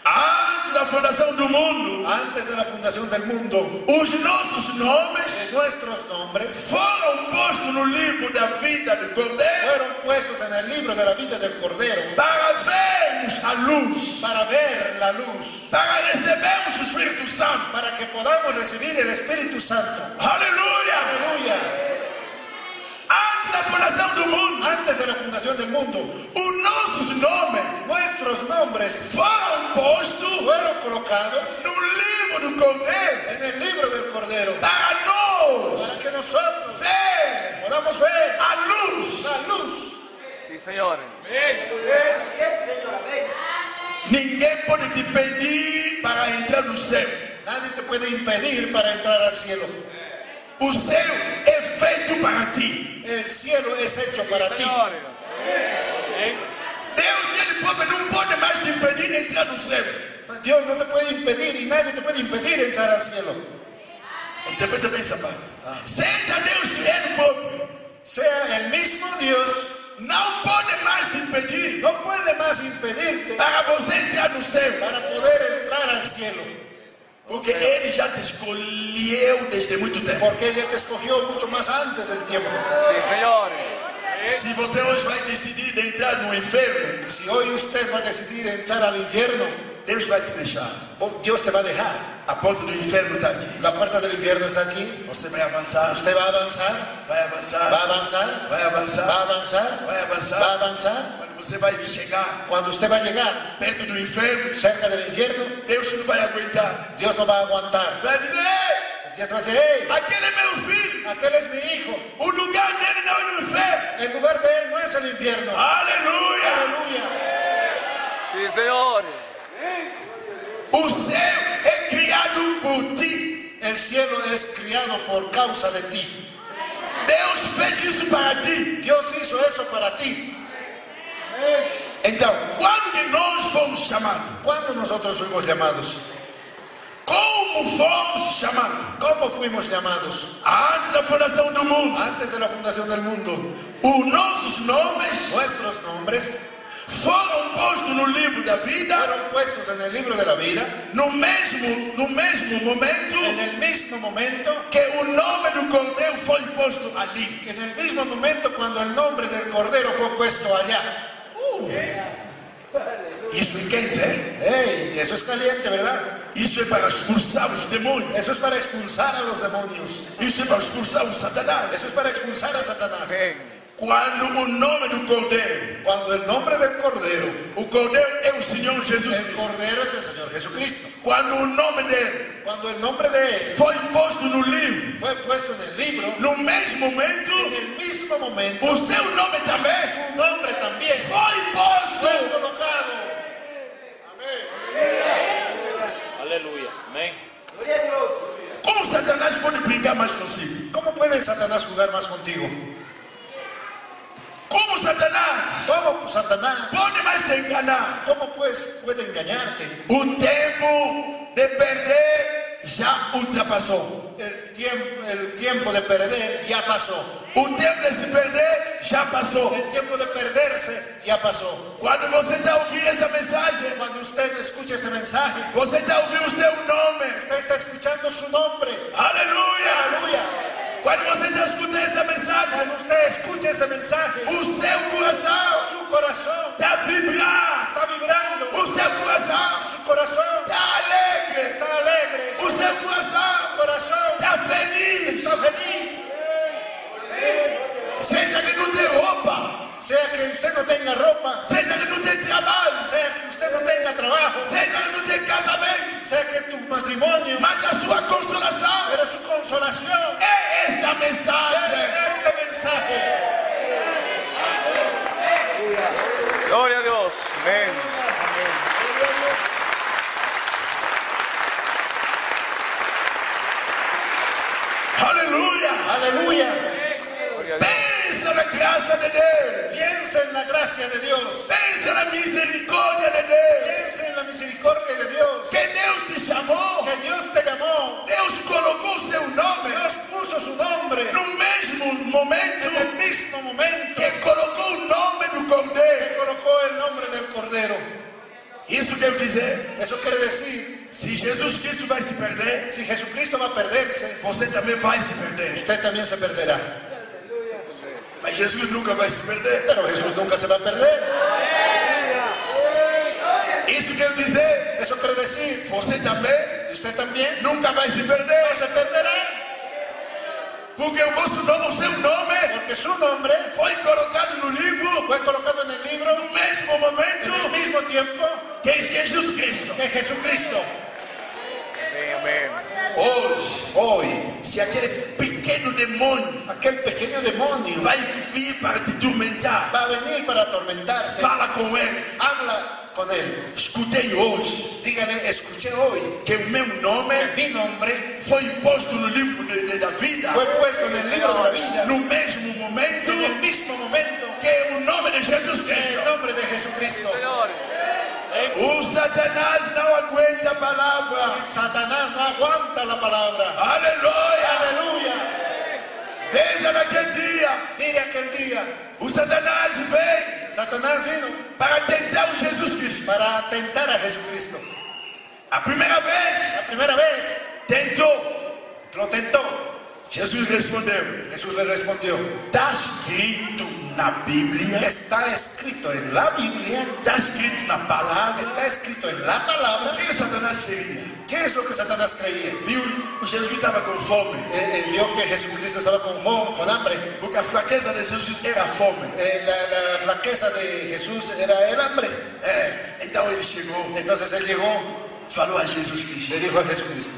Antes da fundação do mundo, Antes de la fundación del mundo, os nossos nomes nuestros nombres foram postos no livro da vida do Cordeiro fueron puestos en el libro de la vida del Cordero para vermos a luz, para ver la luz, para recebermos o Espírito Santo. para que podamos recibir el Espíritu Santo. Aleluia! Aleluya. Antes da fundação do mundo, Antes de la fundación del mundo, os nossos nomes nuestros nombres foram postos fueron colocados no livro do Cordeiro en el libro del Cordero para nós para que nosotros ver podamos ver a luz. la luz. Sí, Señor. Ninguém pode te pedir para entrar no céu. Nadie te puede impedir para entrar al cielo. O céu é feito para ti. El cielo es hecho para ti. Señor. Deus, ele próprio, não pode mais te impedir de entrar no céu. Dios no te puede impedir y nadie te puede impedir entrar al cielo. Interpreta bem essa parte. Seja Deus ele próprio, Sea el mismo Dios, não pode mais te impedir no puede más impedirte para você entrar no céu. para poder entrar al cielo. Porque ele já te escolheu desde muito tempo. Porque Él ya te escogió mucho más antes del tiempo. Sí, Señor. Se você hoje vai decidir de entrar no inferno, Si hoy usted va a decidir entrar al infierno, Deus vai te deixar. Dios te va a dejar. A porta do inferno está aqui. La puerta del infierno está aquí. Você vai avançar, Usted va a avanzar, vai avançar, va a avanzar, vai avançar, va a avanzar, vai va a avançar. avanzar. Quando você vai chegar Cuando usted va a llegar perto do inferno, cerca del infierno, Deus não vai aguentar. Dios no va a aguantar. Vai dizer: Ei, Dios va a decir: hey, aquele é meu filho. aquel es mi hijo. O lugar dele não é no inferno. El lugar de Él no es el infierno. Aleluia! Aleluya. Sí, Señor. O céu é criado por ti. El cielo es criado por causa de ti. Deus fez isso para ti. Dios hizo eso para ti. Então, quando que nós fomos chamados? ¿Cuándo nosotros fuimos llamados? Como fomos chamados? ¿Cómo fuimos llamados? Antes da fundação do mundo, Antes de la fundación del mundo, os nossos nomes nuestros nombres foram postos no livro da vida fueron puestos en el libro de la vida no mesmo momento en el mismo momento, que o nome do Cordeiro foi posto ali. en el mismo momento cuando el nombre del Cordero fue puesto allá. Isso é quente, hein? ¡Ey! Eso es caliente, ¿verdad? Isso é para expulsar os demônios. Eso es para expulsar a los demonios. Isso é para expulsar o Satanás. Eso es para expulsar a Satanás. Quando o nome do Cordeiro, Cuando el nombre del Cordero, o Cordeiro é o Senhor Jesus el Cristo. Cordero es el Señor Jesucristo. Quando o nome dele Cuando el nombre de Él foi posto no livro, fue puesto en el libro, no mesmo momento, en el mismo momento, o seu nome também tu nombre también foi posto. fue colocado. Aleluya. Amén. Como Satanás pode brincar mais consigo? ¿Cómo puede Satanás jugar más contigo? Como Satanás ¿Cómo Satanás? pode mais te enganar? ¿Cómo pues puede engañarte? O tempo de perder já ultrapassou. El tiempo de perder ya pasó. O tempo de se perder já passou. El tiempo de perderse ya pasó. Quando você está ouvindo essa mensagem, Cuando usted escucha este mensaje, você está ouvindo o seu nome. usted está escuchando su nombre. Aleluia! Aleluya. Quando você está escutando essa mensagem, Cuando usted escucha este mensaje, o seu coração su corazón está vibrando. está vibrando. O seu coração Su corazón está alegre. está alegre. O seu coração Su corazón está feliz. está feliz. Seja que não tem roupa, Sea que usted no tenga ropa, seja que não tem trabalho, sea que usted no tenga trabajo, seja que não tem casamento, sea que tu matrimonio, mas a sua consolação pero su consolación é essa es mensagem. este mensaje. Gloria a Dios. Amén. Aleluya. Aleluya. Gloria a Dios. Pensa na graça de Deus. Piensa en la gracia de Dios. Pensa na misericórdia de Deus. Piensa en la misericordia de Dios. Que Deus te chamou. Que Dios te llamó. Deus colocou seu nome Dios puso su nombre no mesmo momento en el mismo momento que colocou o nome do que Cordeiro. colocó el nombre del Cordero. Isso quer dizer, Eso quiere decir, se Jesus Cristo vai se perder, si Jesucristo va a perderse, você também vai se perder. usted también se perderá. Mas Jesus nunca vai se perder. Pero Jesús nunca se va a perder. Isso quer dizer, Eso quiere decir, você também y usted también nunca vai se no perder. se perderá. Porque o vosso nome, o seu nome, Porque su nombre foi colocado no livro fue colocado en el libro no mesmo en momento el mismo tiempo que Jesus Cristo. que Jesucristo. Amén, amén. Hoje, Hoy, se aquele pequeno demônio aquel pequeño demonio vai vir para te tormentar, va a venir para atormentarte. fala com ele. Habla con él. Escutei hoje Dígale, escuché hoy que o meu nome que mi nombre foi posto no livro da vida fue puesto en el libro de la vida no mesmo momento en el mismo momento que o nome de Jesus que el Cristo. nombre de Jesucristo. Señor. O Satanás não aguenta a palavra. Satanás no aguanta la palabra. Aleluia! Aleluya. Veja naquele dia, Mire aquel día, o Satanás veio Satanás vino para tentar o Jesus Cristo. para atentar a Jesucristo. A primeira vez La primera vez tentou. lo tentó. Jesus respondeu: Jesús le respondió, está escrito na Bíblia, está escrito en la Biblia, está escrito na palavra. está escrito en la palabra. O que Satanás queria? ¿Qué es lo que Satanás creía? Viu, o Jesus estava com fome, Vio que Jesucristo estaba con hambre. porque a fraqueza de Jesus era fome. La flaqueza de Jesús era el hambre. Então ele chegou, Entonces él llegó, falou a Jesus Cristo: le dijo a Jesucristo,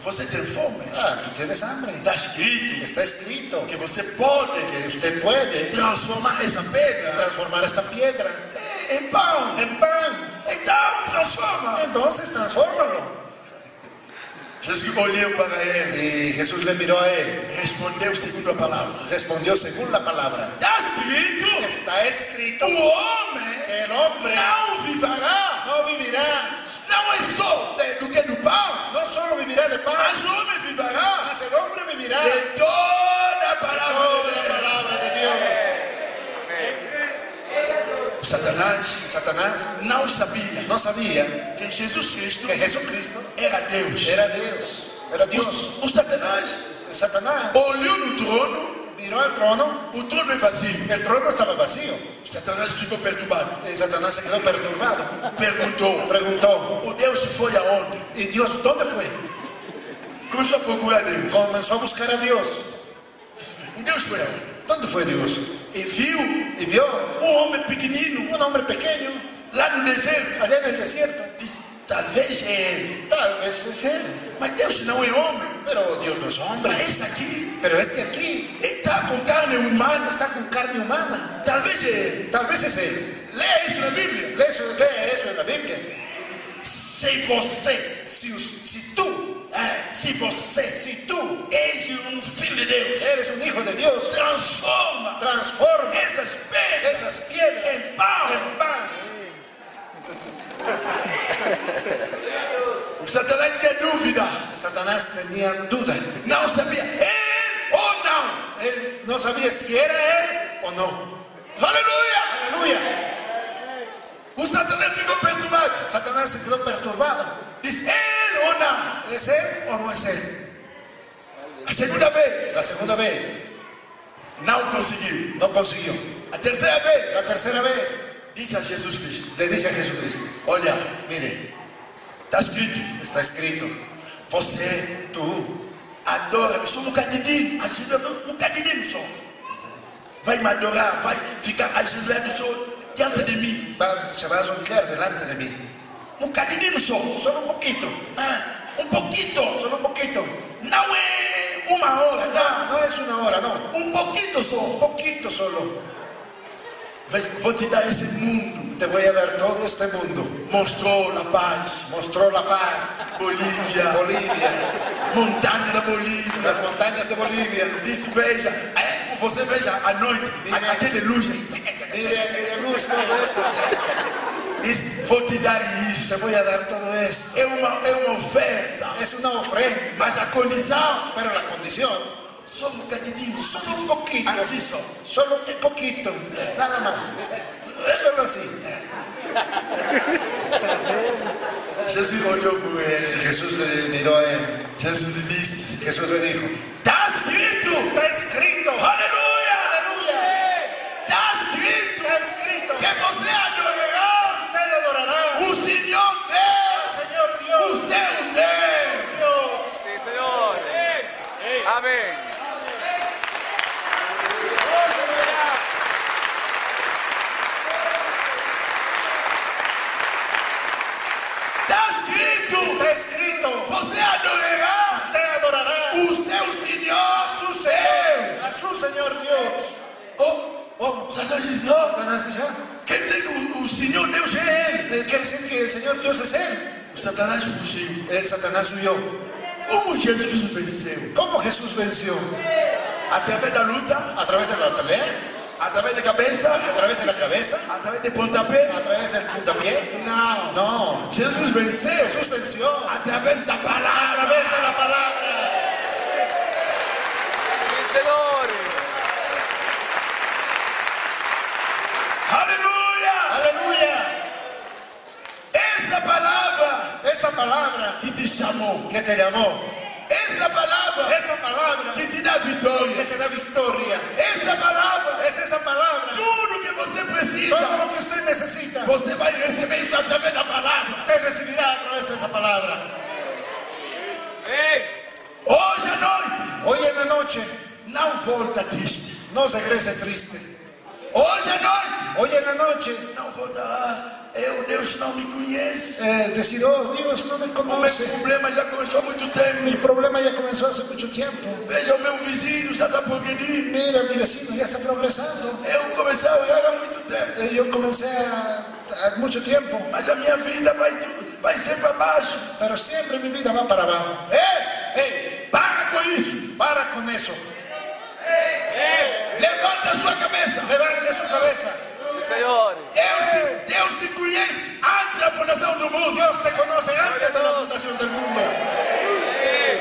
você tem fome? tú tienes hambre. Está escrito Está escrito que você pode que usted puede transformar essa pedra transformar esta piedra em pão. en pan. Então transforma. Entonces transfórmalo. Jesus olhou para ele, Y Jesús le miró a él. respondeu segundo a palavra. Respondió según la palabra. Está escrito: Está escrito o homem que el hombre não viverá, no vivirá, não é só do que do pão, no solo vivirá de pan, mas o homem viverá mas el hombre vivirá de de toda a palavra toda de la Deus. palabra de Dios. Satanás Satanás não sabia no sabía que Jesus Cristo que Jesucristo era Deus. era Dios. Era Dios. O Satanás Satanás olhou no trono, miró al trono. o trono é vazio. El trono estaba vacío. Satanás ficou perturbado. Y Satanás se quedó perturbado. Perguntou: Preguntó, o Deus foi aonde? ¿y Dios dónde fue? Começou a procurar Deus. Comenzó a buscar a Dios. O Deus foi aonde? ¿Dónde fue Dios? E viu Y vio homem pequenino un hombre pequeño lá no deserto. allá en el desierto. Disse: talvez é ele. Tal vez es él, Mas Deus não é homem. pero Dios no es hombre. Mas esse aqui, Pero este aquí ele está com carne humana. está con carne humana. Talvez é ele. Tal vez es él. Leia isso na Bíblia. Lee eso en la Biblia. Se você, Si tú se tú és um filho de Deus, eres un hijo de Dios, transforma transforma essas pedras esas piedras em pão. en pan. O Satanás tinha dúvida, Satanás tenía duda. não sabia, ou não. Él no sabía si era él o no. Aleluia! Aleluya. O Satanás ficou perturbado. Satanás se quedó perturbado. Diz: ele ou não. ¿Es él o no es él? A segunda vez, La segunda vez não conseguiu. no consiguió. A terceira vez, La tercera vez disse a Jesus Cristo: le dice a Jesucristo, olha, mire, está escrito, está escrito, você tú adora, só um bocadinho só. Vai me adorar, vai ficar ajoelhado só diante de mim. se va a arrodillar delante de mí. Um bocadinho só. Solo un poquito, Um pouquinho. solo un poquito. Não é uma hora, não. No es una hora, no. Um pouquinho só. Un poquito solo. Vou te dar esse mundo. Te voy a dar todo este mundo. Mostrou a paz. Mostró la paz. Bolívia. Bolivia, Montanha da Bolívia. las montañas de Bolivia. Disse, veja. Você veja à noite, aquele luz. Mire aquella luz, todo eso. Disse, vou te dar Te isso. voy a dar todo esto. É uma oferta. Es una ofrenda, Mas a condição, pero la condición, só um bocadinho. solo un poquito, Assim só. solo un poquito, nada más. Solo así. Jesus olhou para ele. Jesús le miró a él. Jesus lhe disse, Jesús le dijo, está escrito. está escrito, Aleluia. aleluya, Está escrito está escrito, que você adorará usted adorará o Senhor al Deus, Señor o Dios, seu Deus. Dios. Sí, Señor. Amén. Está escrito, Está escrito, você adorará usted adorará o seu Senhor, su Deus. a su Señor Dios. Oh, Satanás diz, não. Satanás dice, Quer dizer que o Senhor Deus é Ele. él quiere decir que el Señor Dios es Él. O Satanás fugiu. El Satanás huyó. Como Jesus venceu? ¿Cómo Jesús venció? Através da luta, ¿A través de la pelea? através da cabeça, ¿A través de la cabeza? através de pontapé. ¿A través del puntapié? Não. No. Jesus venceu Jesús venció através da a palavra. través de la palabra. Sí, Señor. Aleluia! Aleluya. Essa palavra Esa palabra que te chamou, que te llamó, essa palavra esa palabra que te dá que vitória, te da victoria, essa palavra, es esa palabra. tudo que você precisa, Todo lo que usted necesita, você vai receber isso através da palavra. usted recibirá a través de esa palabra. Hoje à noite, Hoy en la noche, não volta triste. no se regrese triste. Hoje à noite, Hoy en la noche, não volta, Deus não me conhece. decir, oh Dios, no me O meu conoce. problema já começou há muito tempo. Mi problema ya comenzó hace mucho tiempo. Veja, o meu vizinho já está progredindo. Mira, mi vecino ya está progresando. Eu comecei a orar há muito tempo. Yo comencé a mucho tiempo, Mas a minha vida vai ser para baixo. pero siempre mi vida va para abajo. Ei, para com isso. Para con eso. Levanta a sua cabeça. Levante su cabeza. Sí, Señor. Deus te conhece antes da fundação do mundo. Dios te conoce antes de la fundación del mundo.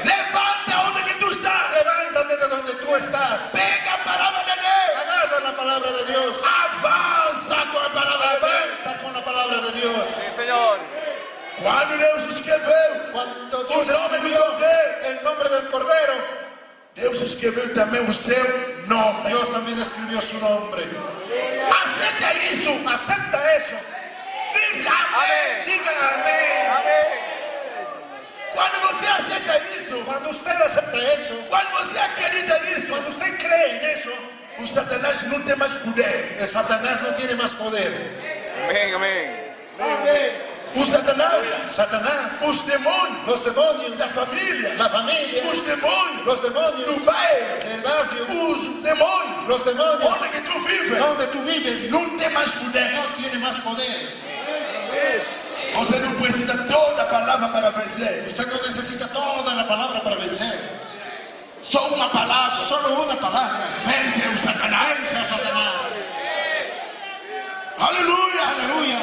Levanta onde que tu estás. Levántate de donde tú estás. Pega a palavra de Deus. Agarra la palabra de Dios. Avança com a palavra de Deus. Avanza con la palabra de Dios. Sí, Señor. Quando Deus escreveu Cuando Dios o nome do escribió Cordeiro, el nombre del Cordero, Deus escreveu também o seu nome. Dios también escribió su nombre. Aceita isso. Acepta eso. Diz amém. Diga amén. Amén. Quando você aceita isso, Cuando usted acepta eso, quando você acredita nisso, cuando usted cree en eso, o Satanás não tem mais poder. el Satanás no tiene más poder. Amén, amén. O Satanás, os demônios los demonios, da família, la familia, os demônios los demonios do bairro, del barrio, os demônios los demonios onde que tu vive, donde tú vives, não tem mais poder. no tiene más poder. Você não precisa toda a palavra para vencer. Usted no necesita toda la palabra para vencer. Só uma palavra Solo una palabra vence o Satanás. vence a Satanás. Aleluia, Aleluya.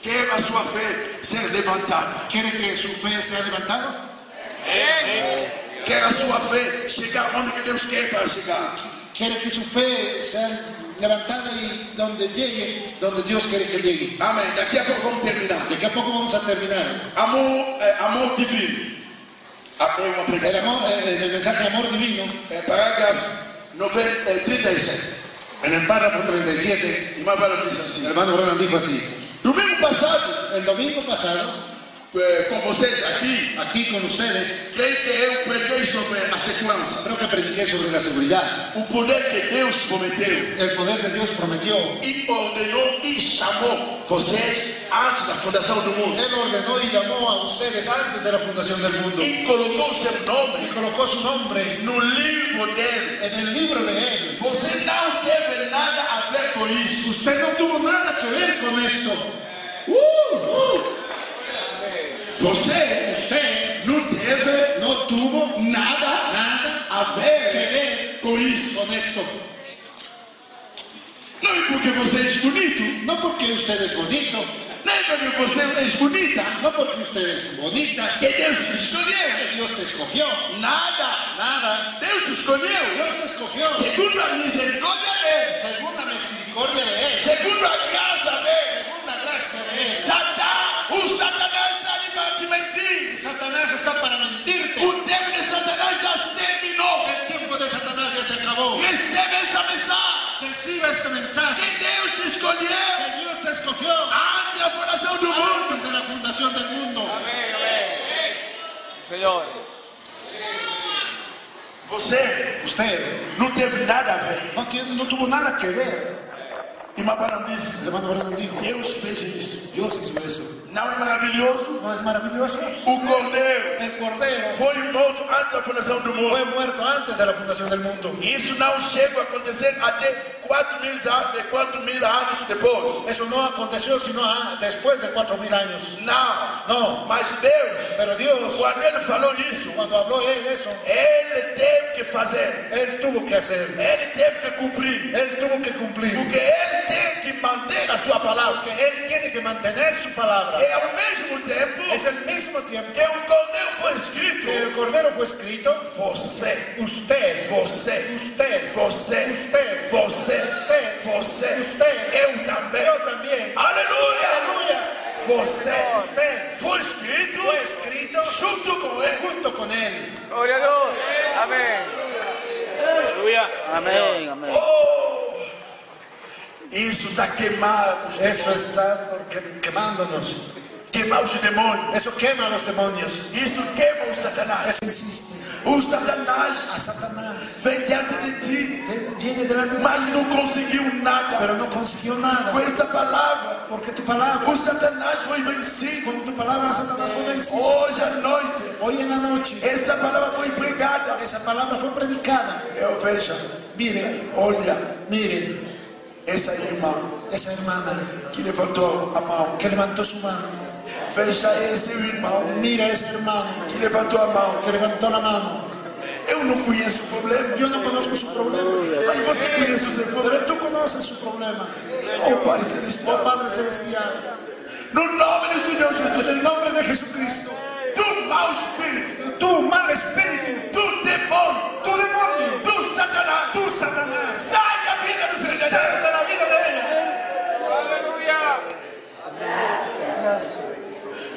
Quero a sua fé ser levantada. ¿Quiere que su fe sea levantada? Quero a sua fé chegar onde que Deus quer para chegar. ¿Quiere que su fe sea levantada y donde llegue, donde Dios quiere que llegue? Amém. Daqui a pouco vamos terminar. ¿De qué a poco vamos a terminar? Amor divino. É uma El, pregação. amor, el mensaje de amor divino, Parágrafo 37. en el párrafo 37, Irmã Bárbara diz el assim: hermano Branham dijo así: domingo passado, el domingo pasado com vocês aqui, aquí con ustedes, creio que eu preguei sobre a segurança. creo que prediqué sobre la seguridad. O poder que Deus prometeu El poder de Dios prometió. e ordenou e chamou vocês antes da fundação do mundo. Él ordenó y llamó a ustedes antes de la fundación del mundo. E colocou seu Y nome colocó su nombre no livro dele. en el libro de Él. Você não teve nada a ver com isso. Usted no tuvo nada que ver con esto. Você Usted não teve no tuvo nada a que ver ver com isso. con esto. Não é porque você é bonito, No porque usted es bonito, nem porque você é bonita, no porque usted es bonita, que Deus te escolheu. que Dios te escogió. Nada. Nada. Deus te escolheu Dios te escogió segundo a misericórdia dele, según la misericordia de Él, segundo a graça dele. según la gracia de Él. O Satanás está ali para te mentir. Satanás está para mentirte. O tempo de Satanás já terminou. El tiempo de Satanás ya se acabó. Recebe essa mensagem. Reciba este mensaje. Que Deus te escolheu Que Dios te escogió antes da fundação do mundo. antes de la fundación del mundo. Amén, amén. Señor. Você Usted não teve nada a ver. no tuvo nada que ver. E Mabaram disse: El hermano Branham dijo, Deus fez isso. Dios hizo eso. Não é maravilhoso? ¿No es maravilloso? O Cordeiro El Cordero foi morto antes da fundação do mundo. fue muerto antes de la fundación del mundo. Isso não chega a acontecer até 4.000 anos depois. Eso no aconteció sino después de 4.000 años. Não. No, Mas Deus, pero Dios, quando Ele falou isso, cuando habló Él eso, Ele teve que fazer. Él tuvo que hacer. Ele teve que cumprir. Él tuvo que cumplir. Porque Ele tem que manter a sua palavra. Porque Él tiene que mantener su palabra. E ao mesmo tempo Es el mismo tiempo que o Cordeiro foi escrito, que el Cordero fue escrito. você, Usted, você, usted, você, usted, você, usted, você, usted, eu também. yo también. Aleluia! Aleluya. Você Usted foi escrito fue escrito junto com Ele. junto con Él. Gloria a Dios. Amén. Aleluya. Amén, amén. Oh, isso está queimando os Eso demônios. está quemándonos. Queimar os demônios. Eso quema a los demonios. Isso queima o Satanás. Eso insiste. O A Satanás Satanás vem diante de ti, viene delante de mas não conseguiu nada. pero no consiguió nada. Com essa palavra, Porque tu palabra, o Satanás foi vencido. con tu palabra Satanás fue vencido. Hoje à noite, Hoy en la noche, essa palavra foi pregada. esa palabra fue predicada. Eu veja, Mire, olha, mire, essa irmã esa hermana que levantou a mão. que levantó su mano. Veja esse irmão Mira ese hermano que levantou a mão. que levantó la mano. Eu não conheço o problema, Yo no conozco su problema, mas você conhece o seu problema. pero tú conoces su problema. Oh Pai Oh Celestial, Padre Celestial, no nome do Senhor en Jesus, el nombre de Jesucristo, do mau espírito, tú mal espíritu, do demônio, tu demonio, do Satanás, tú Satanás, sai da vida do sal verdadeiro. de la vida de ella. Aleluya.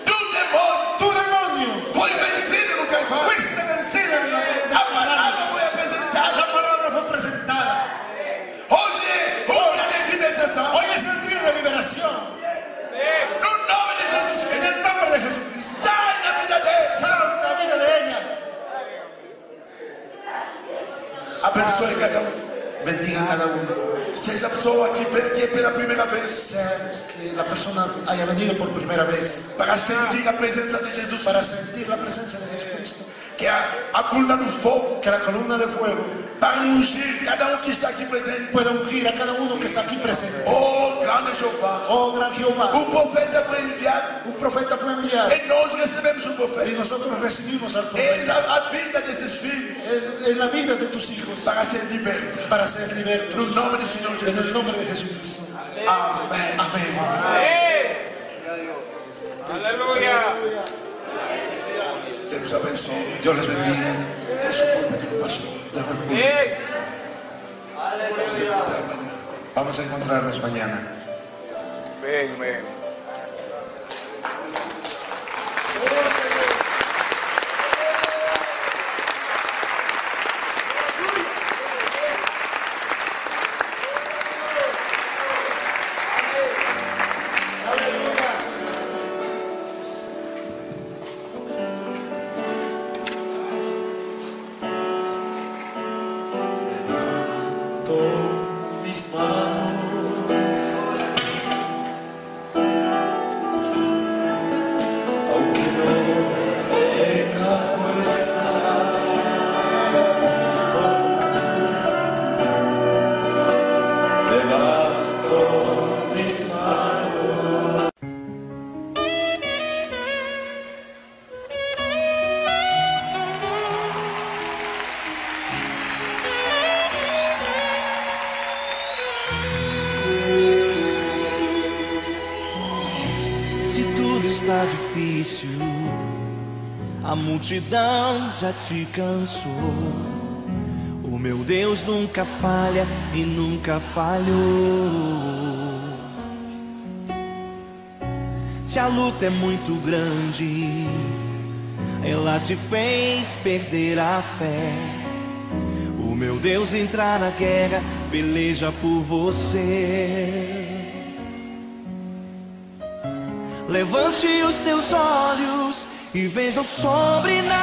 Do demônio Tu demonio, foi vencido no Calvário. fuiste vencido en la cruz del A Calvario. palavra foi apresentada. La palabra fue presentada. Hoje é o dia de libertação. Hoy es el día de liberación. No nome de Jesus En Cristo, el nombre de Jesucristo, sai da vida dele. sal de la vida de ella. Abençoe cada Bendiga a cada uno. Seja a pessoa que vem aqui pela primeira vez Sea que la persona haya venido por primera vez para sentir a presença de Jesus, para sentir la presencia de Jesucristo. que a coluna do fogo, Que la columna de fuego para ungir cada um que está aqui presente. pueda ungir a cada uno que está aquí presente. Oh, grande Jeová. Oh, gran Jehová, O profeta foi enviado un profeta fue enviado e nós recebemos o y profeta. nosotros recibimos al É profeta. a vida desses filhos Es en la vida de tus hijos para ser liberta. para ser No libertos. nome do Senhor En el Jesus. nombre de Jesucristo. Amém. Amén. Aleluya. Deus abençoe. Dios les bendiga. Deixa o púlpito no pastor. Dejo el público. Amén. Até amanhã. Vamos a encontrarnos mañana. Amén, amén. difícil, a multidão já te cansou. O meu Deus nunca falha e nunca falhou. Se a luta é muito grande, ela te fez perder a fé. O meu Deus entrar na guerra, peleja por você. Levante os teus olhos e veja o sobrenatural.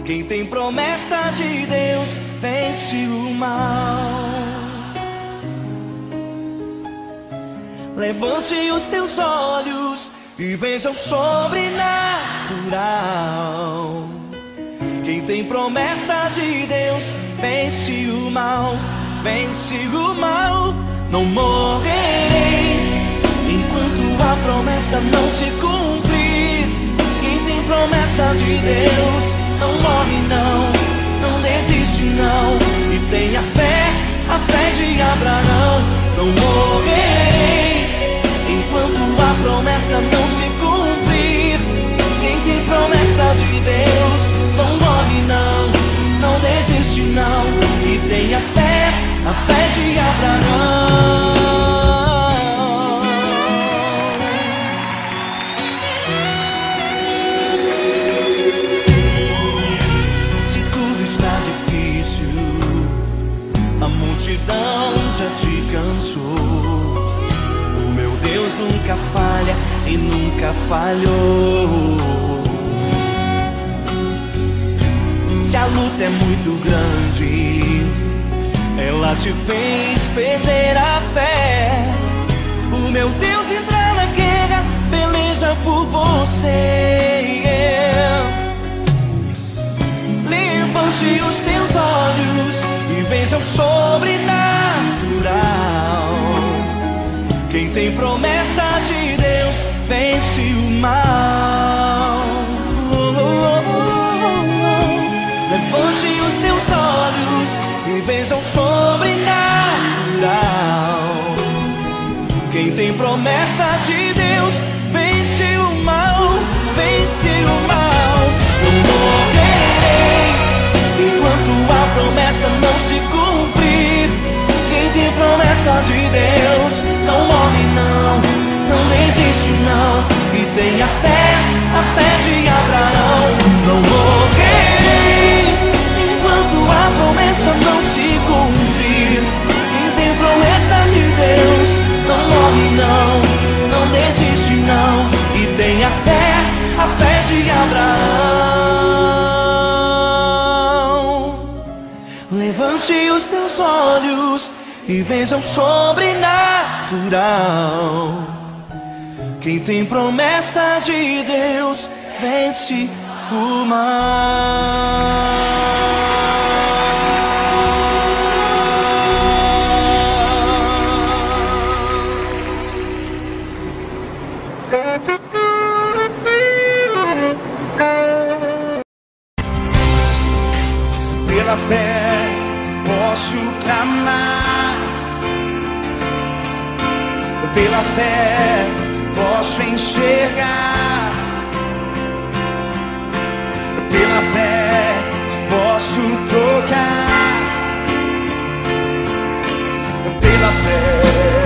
Quem tem promessa de Deus vence o mal. Levante os teus olhos e veja o sobrenatural. Quem tem promessa de Deus vence o mal, vence o mal. Não morrerei enquanto a promessa não se cumprir. Quem tem promessa de Deus não morre não, não desiste não. E tenha fé, a fé de Abraão. Não morrerei enquanto a promessa não se cumprir. Quem tem promessa de Deus não morre não, não desiste não. E tenha fé, a fé de Abraão. Se tudo está difícil, a multidão já te cansou. O meu Deus nunca falha e nunca falhou. Se a luta é muito grande, ela te fez perder a fé. O meu Deus entra na guerra, peleja por você. Levante os teus olhos e veja o sobrenatural. Quem tem promessa de Deus vence o mal. Levante os teus olhos e veja o sobrenatural. Quem tem promessa de Deus vence o mal, vence o mal. Não morrerei enquanto a promessa não se cumprir. Quem tem promessa de Deus não morre não, não desiste não. E tenha fé, a fé de Abraão. Não morrerei enquanto a promessa não se cumprir. Quem tem promessa de Deus não morre não, não desiste não. E tenha fé, a fé de Abraão. Levante os teus olhos e veja o sobrenatural. Quem tem promessa de Deus vence o mal. Pela fé posso clamar, pela fé posso enxergar, pela fé posso tocar, pela fé.